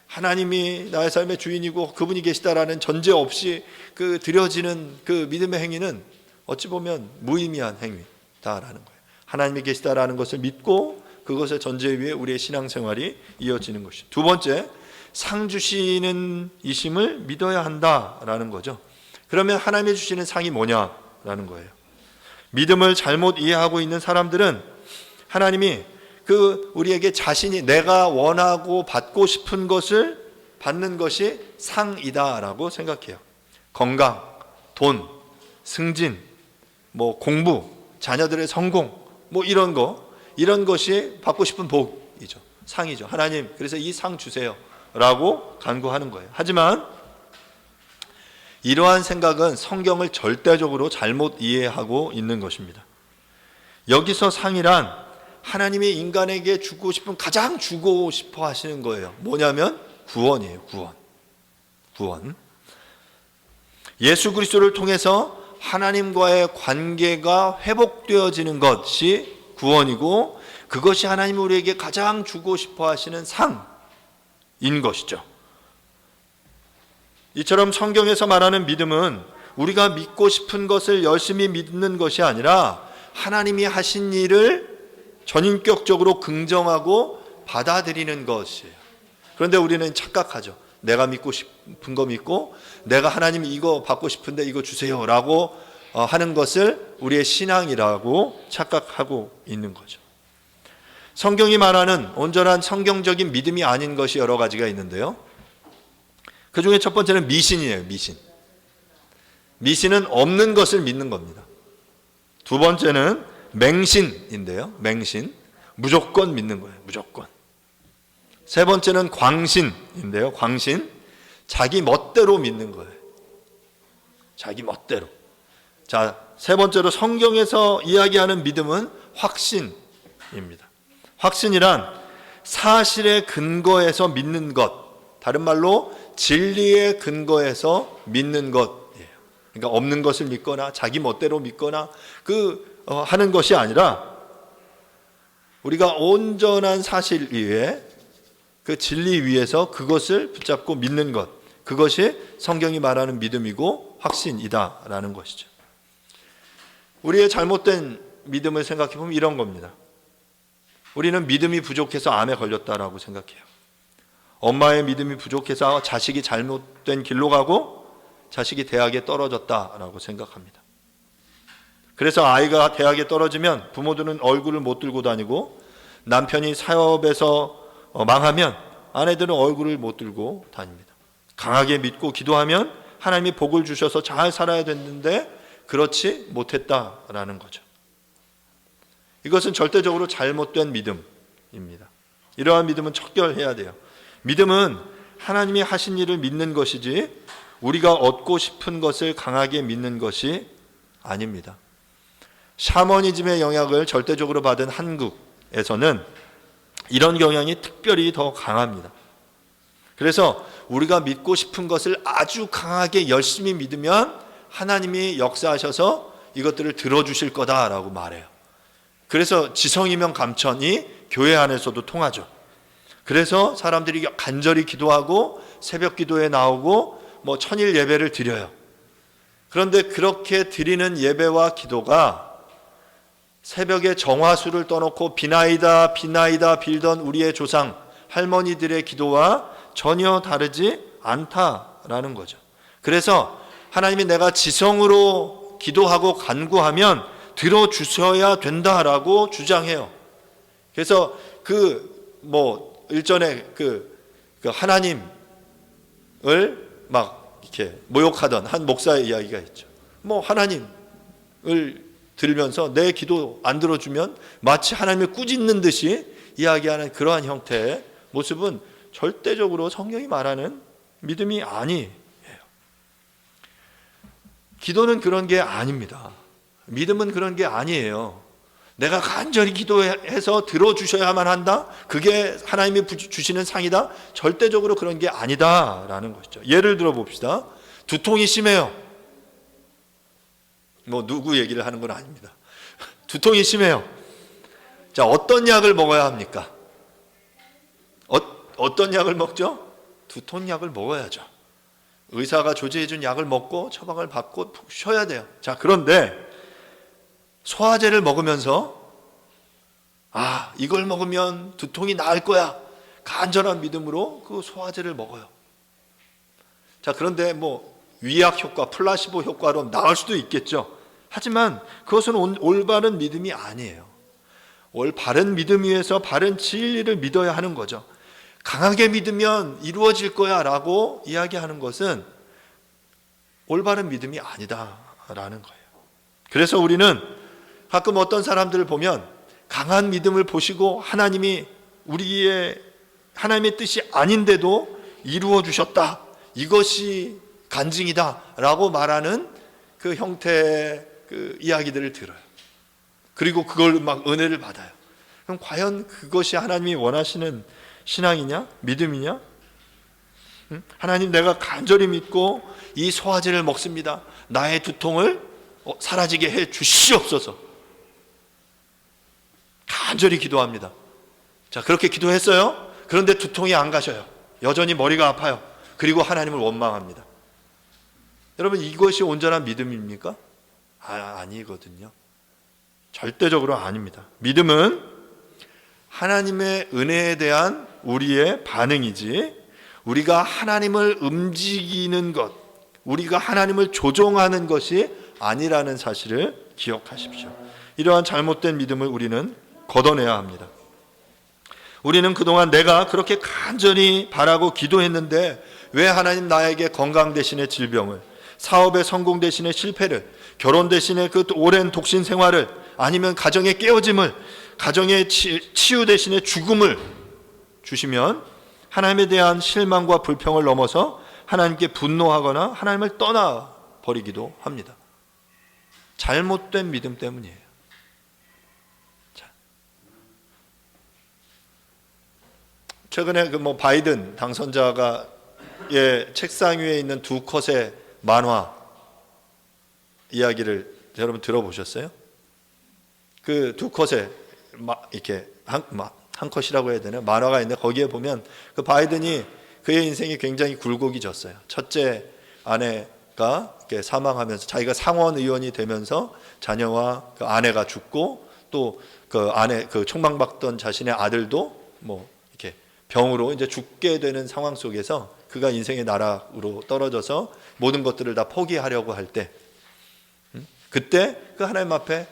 하나님이 나의 삶의 주인이고 그분이 계시다라는 전제 없이 그 드려지는 그 믿음의 행위는 어찌 보면 무의미한 행위다라는 거예요. 하나님이 계시다라는 것을 믿고 그것의 전제 위에 우리의 신앙생활이 이어지는 것이죠. 두 번째, 상 주시는 이심을 믿어야 한다라는 거죠. 그러면 하나님이 주시는 상이 뭐냐라는 거예요. 믿음을 잘못 이해하고 있는 사람들은 하나님이 우리에게 자신이 내가 원하고 받고 싶은 것을 받는 것이 상이다라고 생각해요. 건강, 돈, 승진, 공부, 자녀들의 성공, 이런 것이 받고 싶은 복이죠. 상이죠. 하나님, 그래서 이 상 주세요 라고 간구하는 거예요. 하지만 이러한 생각은 성경을 절대적으로 잘못 이해하고 있는 것입니다. 여기서 상이란 하나님이 인간에게 주고 싶은, 가장 주고 싶어 하시는 거예요. 뭐냐면 구원이에요. 구원. 예수 그리스도를 통해서 하나님과의 관계가 회복되어지는 것이 구원이고, 그것이 하나님이 우리에게 가장 주고 싶어 하시는 상인 것이죠. 이처럼 성경에서 말하는 믿음은 우리가 믿고 싶은 것을 열심히 믿는 것이 아니라 하나님이 하신 일을 전인격적으로 긍정하고 받아들이는 것이에요. 그런데 우리는 착각하죠. 내가 믿고 싶은 거 믿고, 내가 하나님 이거 받고 싶은데 이거 주세요 라고 하는 것을 우리의 신앙이라고 착각하고 있는 거죠. 성경이 말하는 온전한 성경적인 믿음이 아닌 것이 여러 가지가 있는데요. 그 중에 첫 번째는 미신이에요. 미신은 없는 것을 믿는 겁니다. 두 번째는 맹신인데요. 맹신, 무조건 믿는 거예요. 무조건. 세 번째는 광신인데요. 광신, 자기 멋대로 믿는 거예요. 자기 멋대로. 자, 세 번째로 성경에서 이야기하는 믿음은 확신입니다. 확신이란 사실의 근거에서 믿는 것, 다른 말로 진리의 근거에서 믿는 것이에요. 그러니까 없는 것을 믿거나 자기 멋대로 믿거나 하는 것이 아니라 우리가 온전한 사실 위에, 그 진리 위에서 그것을 붙잡고 믿는 것, 그것이 성경이 말하는 믿음이고 확신이다라는 것이죠. 우리의 잘못된 믿음을 생각해 보면 이런 겁니다. 우리는 믿음이 부족해서 암에 걸렸다라고 생각해요. 엄마의 믿음이 부족해서 자식이 잘못된 길로 가고 자식이 대학에 떨어졌다라고 생각합니다. 그래서 아이가 대학에 떨어지면 부모들은 얼굴을 못 들고 다니고, 남편이 사업에서 망하면 아내들은 얼굴을 못 들고 다닙니다. 강하게 믿고 기도하면 하나님이 복을 주셔서 잘 살아야 됐는데 그렇지 못했다라는 거죠. 이것은 절대적으로 잘못된 믿음입니다. 이러한 믿음은 척결해야 돼요. 믿음은 하나님이 하신 일을 믿는 것이지 우리가 얻고 싶은 것을 강하게 믿는 것이 아닙니다. 샤머니즘의 영향을 절대적으로 받은 한국에서는 이런 경향이 특별히 더 강합니다. 그래서 우리가 믿고 싶은 것을 아주 강하게 열심히 믿으면 하나님이 역사하셔서 이것들을 들어주실 거다라고 말해요. 그래서 지성이면 감천이 교회 안에서도 통하죠. 그래서 사람들이 간절히 기도하고 새벽 기도에 나오고 천일 예배를 드려요. 그런데 그렇게 드리는 예배와 기도가 새벽에 정화수를 떠놓고 비나이다 빌던 우리의 조상 할머니들의 기도와 전혀 다르지 않다라는 거죠. 그래서 하나님이 내가 지성으로 기도하고 간구하면 들어주셔야 된다라고 주장해요. 그래서 일전에 하나님을 막 이렇게 모욕하던 한 목사의 이야기가 있죠. 하나님을 들면서 내 기도 안 들어주면 마치 하나님을 꾸짖는 듯이 이야기하는 그러한 형태의 모습은 절대적으로 성경이 말하는 믿음이 아니에요. 기도는 그런 게 아닙니다. 믿음은 그런 게 아니에요. 내가 간절히 기도해서 들어주셔야만 한다? 그게 하나님이 주시는 상이다? 절대적으로 그런 게 아니다라는 것이죠. 예를 들어 봅시다. 두통이 심해요. 누구 얘기를 하는 건 아닙니다. 두통이 심해요. 자, 어떤 약을 먹어야 합니까? 어떤 약을 먹죠? 두통약을 먹어야죠. 의사가 조제해준 약을 먹고 처방을 받고 푹 쉬어야 돼요. 자, 그런데 소화제를 먹으면서 이걸 먹으면 두통이 나을 거야. 간절한 믿음으로 그 소화제를 먹어요. 자, 그런데 위약 효과, 플라시보 효과로 나을 수도 있겠죠. 하지만 그것은 올바른 믿음이 아니에요. 바른 믿음 위에서 바른 진리를 믿어야 하는 거죠. 강하게 믿으면 이루어질 거야 라고 이야기하는 것은 올바른 믿음이 아니다라는 거예요. 그래서 우리는 가끔 어떤 사람들을 보면 강한 믿음을 보시고 하나님의 뜻이 아닌데도 이루어 주셨다, 이것이 간증이다 라고 말하는 그 형태의 이야기들을 들어요. 그리고 그걸 막 은혜를 받아요. 그럼 과연 그것이 하나님이 원하시는 신앙이냐? 믿음이냐? 하나님, 내가 간절히 믿고 이 소화제를 먹습니다. 나의 두통을 사라지게 해 주시옵소서. 간절히 기도합니다. 자, 그렇게 기도했어요. 그런데 두통이 안 가셔요. 여전히 머리가 아파요. 그리고 하나님을 원망합니다. 여러분, 이것이 온전한 믿음입니까? 아니거든요. 절대적으로 아닙니다. 믿음은 하나님의 은혜에 대한 우리의 반응이지, 우리가 하나님을 움직이는 것, 우리가 하나님을 조종하는 것이 아니라는 사실을 기억하십시오. 이러한 잘못된 믿음을 우리는 걷어내야 합니다. 우리는 그동안 내가 그렇게 간절히 바라고 기도했는데 왜 하나님 나에게 건강 대신에 질병을, 사업의 성공 대신에 실패를, 결혼 대신에 그 오랜 독신 생활을, 아니면 가정의 깨어짐을, 가정의 치유 대신에 죽음을 주시면 하나님에 대한 실망과 불평을 넘어서 하나님께 분노하거나 하나님을 떠나버리기도 합니다. 잘못된 믿음 때문이에요. 최근에 바이든 당선자가 책상 위에 있는 두 컷의 만화 이야기를 여러분 들어보셨어요? 그 두 컷에 이렇게 한 컷이라고 해야 되나? 만화가 있는데 거기에 보면 그 바이든이 그의 인생이 굉장히 굴곡이 졌어요. 첫째 아내가 이렇게 사망하면서 자기가 상원 의원이 되면서 자녀와 그 아내가 죽고, 또 그 총망받던 자신의 아들도 이렇게 병으로 이제 죽게 되는 상황 속에서 그가 인생의 나락으로 떨어져서 모든 것들을 다 포기하려고 할 때, 그때 그 하나님 앞에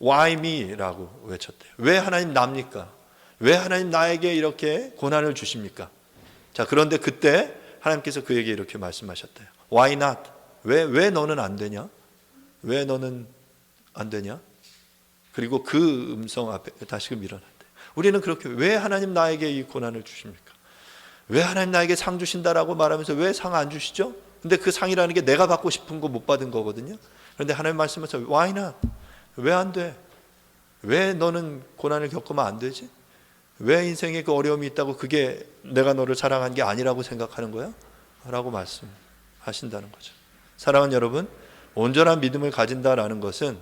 Why me?라고 외쳤대요. 왜 하나님 납니까? 왜 하나님 나에게 이렇게 고난을 주십니까? 자, 그런데 그때 하나님께서 그에게 이렇게 말씀하셨대요. Why not? 왜 너는 안 되냐? 왜 너는 안 되냐? 그리고 그 음성 앞에 다시금 일어났대요. 우리는 그렇게, 왜 하나님 나에게 이 고난을 주십니까? 왜 하나님 나에게 상 주신다라고 말하면서 왜 상 안 주시죠? 근데 그 상이라는 게 내가 받고 싶은 거 못 받은 거거든요. 그런데 하나님 말씀하셔서 Why not? 왜 안 돼? 왜 너는 고난을 겪으면 안 되지? 왜 인생에 그 어려움이 있다고 그게 내가 너를 사랑한 게 아니라고 생각하는 거야? 라고 말씀하신다는 거죠. 사랑하는 여러분, 온전한 믿음을 가진다라는 것은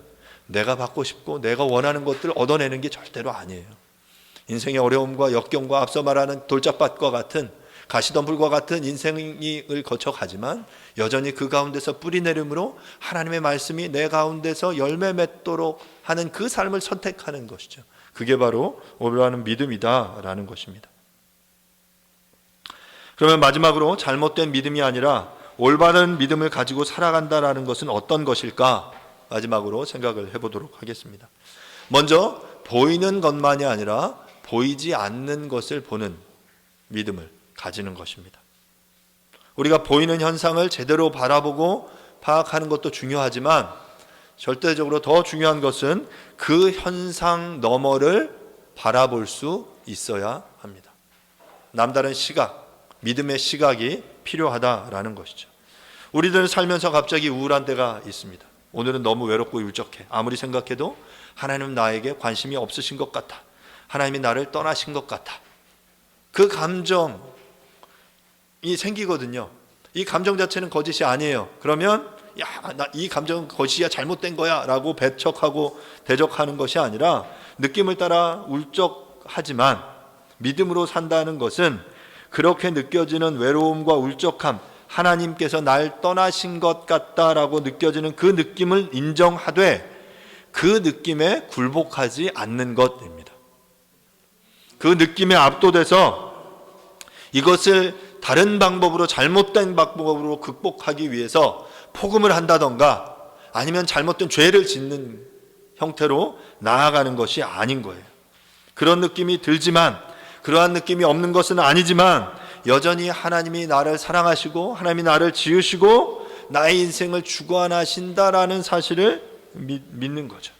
내가 받고 싶고 내가 원하는 것들을 얻어내는 게 절대로 아니에요. 인생의 어려움과 역경과 앞서 말하는 돌짝밭과 같은, 가시덤불과 같은 인생을 거쳐가지만 여전히 그 가운데서 뿌리 내림으로 하나님의 말씀이 내 가운데서 열매 맺도록 하는 그 삶을 선택하는 것이죠. 그게 바로 올바른 믿음이다라는 것입니다. 그러면 마지막으로 잘못된 믿음이 아니라 올바른 믿음을 가지고 살아간다라는 것은 어떤 것일까? 마지막으로 생각을 해보도록 하겠습니다. 먼저 보이는 것만이 아니라 보이지 않는 것을 보는 믿음을 가지는 것입니다. 우리가 보이는 현상을 제대로 바라보고 파악하는 것도 중요하지만 절대적으로 더 중요한 것은 그 현상 너머를 바라볼 수 있어야 합니다. 남다른 시각, 믿음의 시각이 필요하다라는 것이죠. 우리들은 살면서 갑자기 우울한 때가 있습니다. 오늘은 너무 외롭고 울적해. 아무리 생각해도 하나님은 나에게 관심이 없으신 것 같아. 하나님이 나를 떠나신 것 같아. 그 감정이 생기거든요. 이 감정 자체는 거짓이 아니에요. 그러면 나 이 감정은 거짓이야, 잘못된 거야 라고 배척하고 대적하는 것이 아니라 느낌을 따라 울적하지만 믿음으로 산다는 것은 그렇게 느껴지는 외로움과 울적함, 하나님께서 날 떠나신 것 같다라고 느껴지는 그 느낌을 인정하되 그 느낌에 굴복하지 않는 것입니다. 그 느낌에 압도돼서 이것을 다른 방법으로, 잘못된 방법으로 극복하기 위해서 포금을 한다던가 아니면 잘못된 죄를 짓는 형태로 나아가는 것이 아닌 거예요. 그런 느낌이 들지만, 그러한 느낌이 없는 것은 아니지만 여전히 하나님이 나를 사랑하시고 하나님이 나를 지으시고 나의 인생을 주관하신다라는 사실을 믿는 거죠.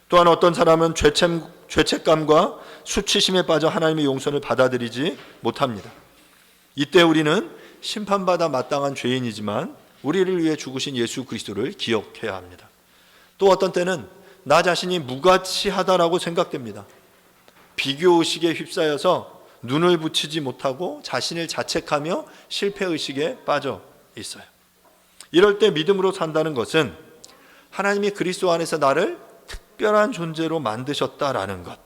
또한 어떤 사람은 죄책감과 수치심에 빠져 하나님의 용서를 받아들이지 못합니다. 이때 우리는 심판받아 마땅한 죄인이지만 우리를 위해 죽으신 예수 그리스도를 기억해야 합니다. 또 어떤 때는 나 자신이 무가치하다라고 생각됩니다. 비교의식에 휩싸여서 눈을 붙이지 못하고 자신을 자책하며 실패의식에 빠져 있어요. 이럴 때 믿음으로 산다는 것은 하나님이 그리스도 안에서 나를 특별한 존재로 만드셨다라는 것,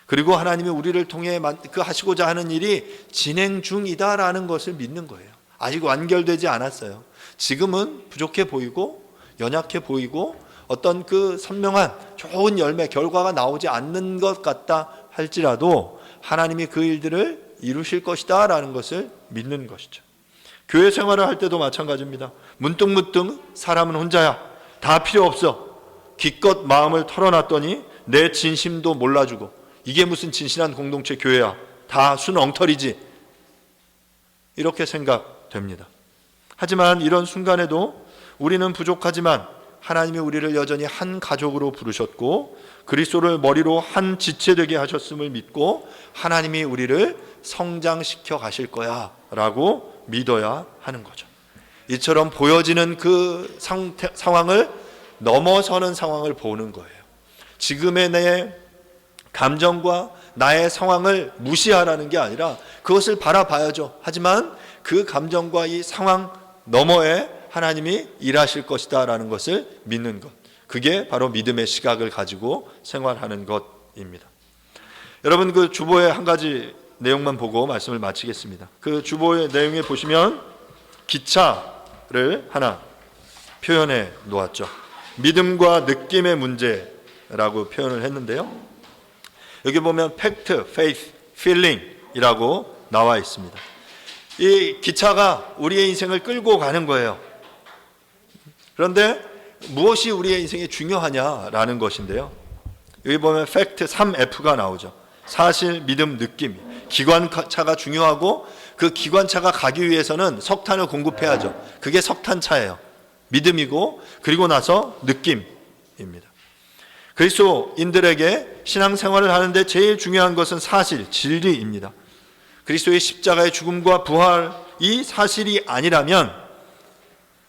그리고 하나님이 우리를 통해 그 하시고자 하는 일이 진행 중이다라는 것을 믿는 거예요. 아직 완결되지 않았어요. 지금은 부족해 보이고 연약해 보이고 어떤 그 선명한 좋은 열매, 결과가 나오지 않는 것 같다 할지라도 하나님이 그 일들을 이루실 것이다 라는 것을 믿는 것이죠. 교회 생활을 할 때도 마찬가지입니다. 문득문득 사람은 혼자야, 다 필요 없어, 기껏 마음을 털어놨더니 내 진심도 몰라주고 이게 무슨 진실한 공동체 교회야, 다 순 엉터리지, 이렇게 생각됩니다. 하지만 이런 순간에도 우리는 부족하지만 하나님이 우리를 여전히 한 가족으로 부르셨고 그리스도를 머리로 한 지체 되게 하셨음을 믿고 하나님이 우리를 성장시켜 가실 거야 라고 믿어야 하는 거죠. 이처럼 보여지는 그 상황을 넘어서는 상황을 보는 거예요. 지금의 내 감정과 나의 상황을 무시하라는 게 아니라 그것을 바라봐야죠. 하지만 그 감정과 이 상황 너머에 하나님이 일하실 것이다 라는 것을 믿는 것, 그게 바로 믿음의 시각을 가지고 생활하는 것입니다. 여러분, 그 주보의 한 가지 내용만 보고 말씀을 마치겠습니다. 그 주보의 내용에 보시면 기차를 하나 표현해 놓았죠. 믿음과 느낌의 문제라고 표현을 했는데요, 여기 보면 팩트, 페이스, 필링이라고 나와 있습니다. 이 기차가 우리의 인생을 끌고 가는 거예요. 그런데 무엇이 우리의 인생에 중요하냐라는 것인데요, 여기 보면 팩트 3F가 나오죠. 사실, 믿음, 느낌. 기관차가 중요하고 그 기관차가 가기 위해서는 석탄을 공급해야죠. 그게 석탄차예요. 믿음이고, 그리고 나서 느낌입니다. 그리스도인들에게 신앙생활을 하는데 제일 중요한 것은 사실, 진리입니다. 그리스도의 십자가의 죽음과 부활, 이 사실이 아니라면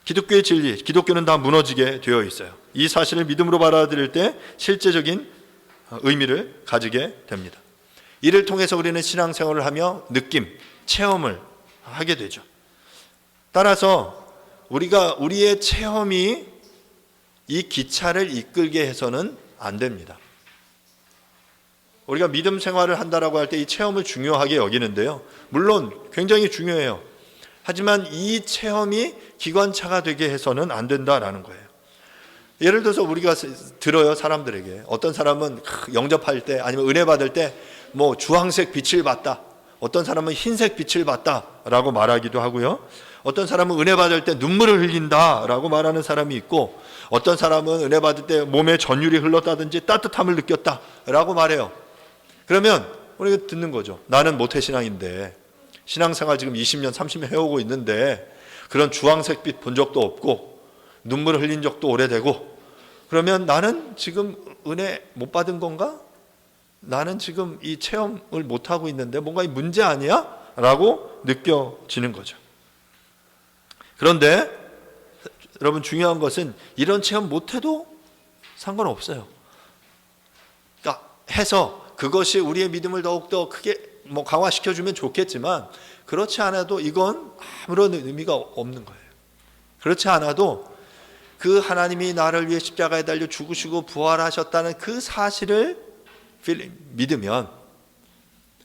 기독교의 진리, 기독교는 다 무너지게 되어 있어요. 이 사실을 믿음으로 받아들일 때 실제적인 의미를 가지게 됩니다. 이를 통해서 우리는 신앙생활을 하며 느낌, 체험을 하게 되죠. 따라서 우리의 체험이 이 기차를 이끌게 해서는 안 됩니다. 우리가 믿음 생활을 한다라고 할 때 이 체험을 중요하게 여기는데요, 물론 굉장히 중요해요. 하지만 이 체험이 기관차가 되게 해서는 안 된다라는 거예요. 예를 들어서 우리가 들어요, 사람들에게. 어떤 사람은 영접할 때 아니면 은혜 받을 때 뭐 주황색 빛을 봤다, 어떤 사람은 흰색 빛을 봤다라고 말하기도 하고요. 어떤 사람은 은혜 받을 때 눈물을 흘린다라고 말하는 사람이 있고, 어떤 사람은 은혜 받을 때 몸에 전율이 흘렀다든지 따뜻함을 느꼈다라고 말해요. 그러면 우리가 듣는 거죠. 나는 모태신앙인데 신앙생활 지금 20년 30년 해오고 있는데 그런 주황색빛 본 적도 없고 눈물을 흘린 적도 오래되고, 그러면 나는 지금 은혜 못 받은 건가? 나는 지금 이 체험을 못하고 있는데 뭔가 이 문제 아니야? 라고 느껴지는 거죠. 그런데 여러분, 중요한 것은 이런 체험 못해도 상관없어요. 그러니까 해서 그것이 우리의 믿음을 더욱더 크게 강화시켜주면 좋겠지만, 그렇지 않아도 이건 아무런 의미가 없는 거예요. 그렇지 않아도 그 하나님이 나를 위해 십자가에 달려 죽으시고 부활하셨다는 그 사실을 믿으면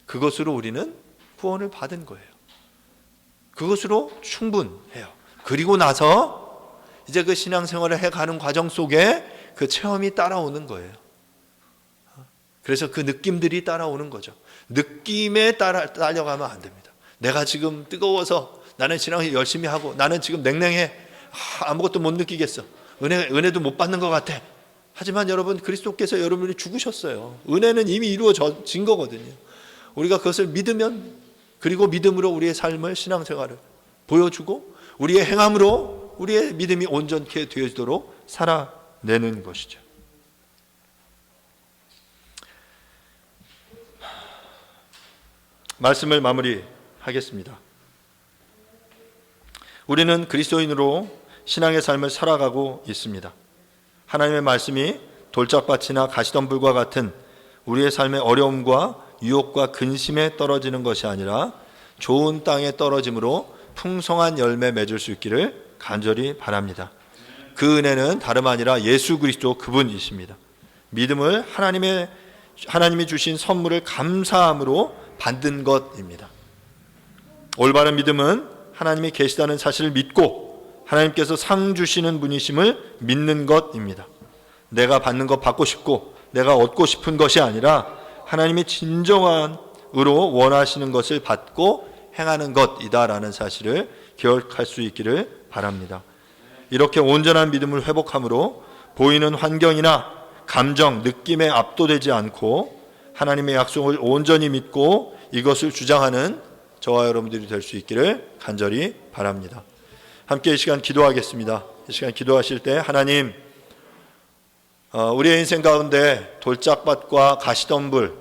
그것으로 우리는 구원을 받은 거예요. 그것으로 충분해요. 그리고 나서 이제 그 신앙생활을 해가는 과정 속에 그 체험이 따라오는 거예요. 그래서 그 느낌들이 따라오는 거죠. 느낌에 따라가면 안 됩니다. 내가 지금 뜨거워서 나는 신앙을 열심히 하고 나는 지금 냉랭해, 아무것도 못 느끼겠어, 은혜도 못 받는 것 같아. 하지만 여러분, 그리스도께서 여러분이 죽으셨어요. 은혜는 이미 이루어진 거거든요. 우리가 그것을 믿으면, 그리고 믿음으로 우리의 삶을, 신앙생활을 보여주고 우리의 행함으로 우리의 믿음이 온전케 되어지도록 살아내는 것이죠. 말씀을 마무리하겠습니다. 우리는 그리스도인으로 신앙의 삶을 살아가고 있습니다. 하나님의 말씀이 돌짝밭이나 가시덤불과 같은 우리의 삶의 어려움과 유혹과 근심에 떨어지는 것이 아니라 좋은 땅에 떨어짐으로 풍성한 열매 맺을 수 있기를 간절히 바랍니다. 그 은혜는 다름 아니라 예수 그리스도 그분이십니다. 믿음을 하나님이 주신 선물을 감사함으로 받는 것입니다. 올바른 믿음은 하나님이 계시다는 사실을 믿고 하나님께서 상 주시는 분이심을 믿는 것입니다. 내가 받는 것 받고 싶고 내가 얻고 싶은 것이 아니라 하나님이 진정한으로 원하시는 것을 받고 행하는 것이다라는 사실을 기억할 수 있기를 바랍니다. 이렇게 온전한 믿음을 회복함으로 보이는 환경이나 감정, 느낌에 압도되지 않고 하나님의 약속을 온전히 믿고 이것을 주장하는 저와 여러분들이 될 수 있기를 간절히 바랍니다. 함께 이 시간 기도하겠습니다. 이 시간 기도하실 때 하나님, 우리의 인생 가운데 돌짝밭과 가시덤불을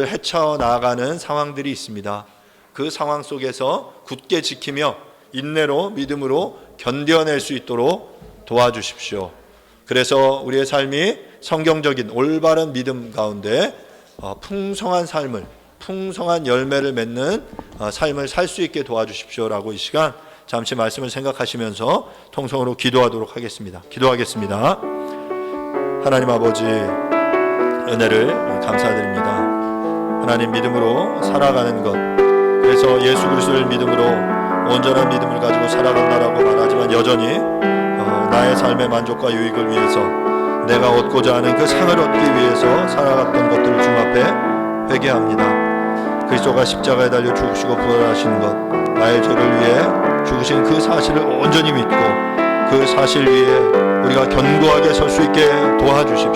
헤쳐나가는 상황들이 있습니다. 그 상황 속에서 굳게 지키며 인내로 믿음으로 견뎌낼 수 있도록 도와주십시오. 그래서 우리의 삶이 성경적인 올바른 믿음 가운데 풍성한 삶을, 풍성한 열매를 맺는 삶을 살 수 있게 도와주십시오라고 이 시간 잠시 말씀을 생각하시면서 통성으로 기도하도록 하겠습니다. 기도하겠습니다. 하나님 아버지, 은혜를 감사드립니다. 하나님, 믿음으로 살아가는 것, 그래서 예수 그리스도를 믿음으로 온전한 믿음을 가지고 살아간다라고 말하지만 여전히 나의 삶의 만족과 유익을 위해서 내가 얻고자 하는 그 상을 얻기 위해서 살아갔던 것들을 주 앞에 회개합니다. 그리스도가 십자가에 달려 죽으시고 부활하신 것, 나의 죄를 위해 죽으신 그 사실을 온전히 믿고 그 사실 위에 우리가 견고하게 설 수 있게 도와주십시오.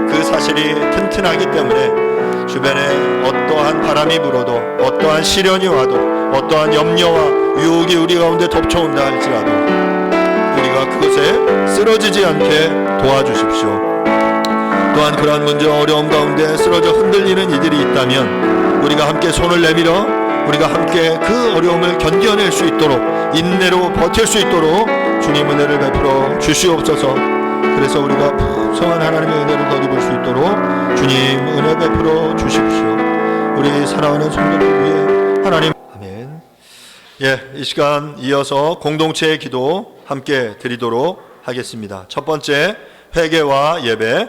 그 사실이 튼튼하기 때문에 주변에 어떠한 바람이 불어도, 어떠한 시련이 와도, 어떠한 염려와 유혹이 우리 가운데 덮쳐온다 할지라도 우리가 그것에 쓰러지지 않게 도와주십시오. 또한 그러한 문제, 어려움 가운데 쓰러져 흔들리는 이들이 있다면 우리가 함께 손을 내밀어 우리가 함께 그 어려움을 견뎌낼 수 있도록, 인내로 버틸 수 있도록 주님 은혜를 베풀어 주시옵소서. 그래서 우리가 풍성한 하나님의 은혜를 덧입을 수 있도록 주님 은혜 베풀어 주십시오. 우리 사랑하는 성도들 위해 하나님, 아멘. 이 시간 이어서 공동체의 기도 함께 드리도록 하겠습니다. 첫 번째, 회개와 예배.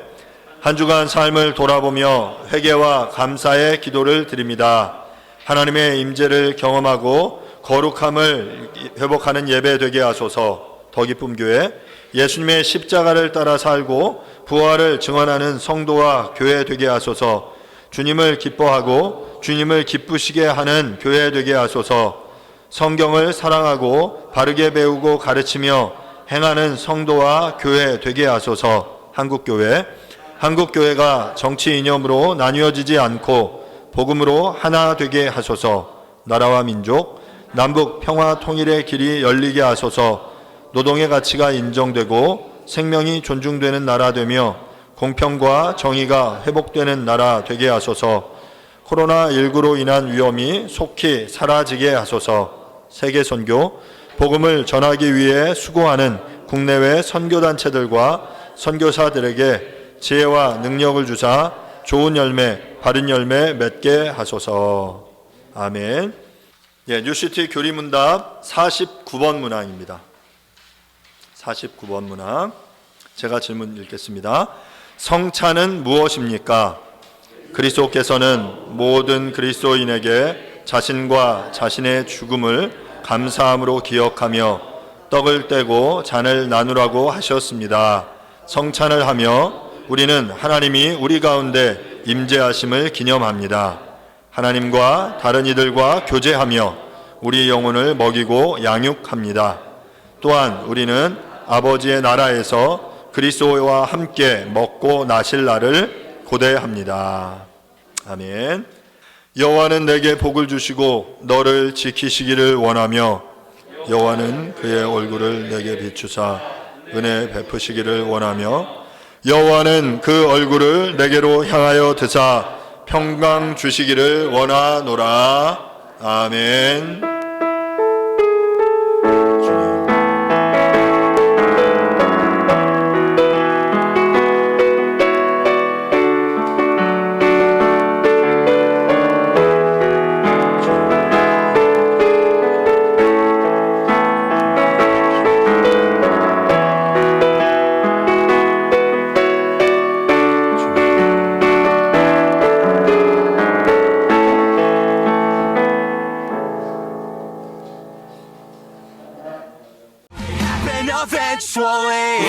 한 주간 삶을 돌아보며 회개와 감사의 기도를 드립니다. 하나님의 임재를 경험하고 거룩함을 회복하는 예배 되게 하소서. 더 기쁨 교회, 예수님의 십자가를 따라 살고 부활을 증언하는 성도와 교회 되게 하소서. 주님을 기뻐하고 주님을 기쁘시게 하는 교회 되게 하소서. 성경을 사랑하고 바르게 배우고 가르치며 행하는 성도와 교회 되게 하소서. 한국교회가 정치 이념으로 나뉘어지지 않고 복음으로 하나 되게 하소서. 나라와 민족, 남북 평화 통일의 길이 열리게 하소서. 노동의 가치가 인정되고 생명이 존중되는 나라 되며 공평과 정의가 회복되는 나라 되게 하소서. 코로나19로 인한 위험이 속히 사라지게 하소서. 세계 선교, 복음을 전하기 위해 수고하는 국내외 선교단체들과 선교사들에게 지혜와 능력을 주사 좋은 열매, 바른 열매 맺게 하소서. 아멘. 뉴시티 교리문답 49번 문항입니다. 49번 문항. 제가 질문 읽겠습니다. 성찬은 무엇입니까? 그리스도께서는 모든 그리스도인에게 자신과 자신의 죽음을 감사함으로 기억하며 떡을 떼고 잔을 나누라고 하셨습니다. 성찬을 하며 우리는 하나님이 우리 가운데 임재하심을 기념합니다. 하나님과 다른 이들과 교제하며 우리 영혼을 먹이고 양육합니다. 또한 우리는 아버지의 나라에서 그리스도와 함께 먹고 나실 날을 고대합니다. 아멘. 여호와는 내게 복을 주시고 너를 지키시기를 원하며 여호와는 그의 얼굴을 내게 비추사 은혜 베푸시기를 원하며 여호와는 그 얼굴을 내게로 향하여 드사 평강 주시기를 원하노라. 아멘. eventually.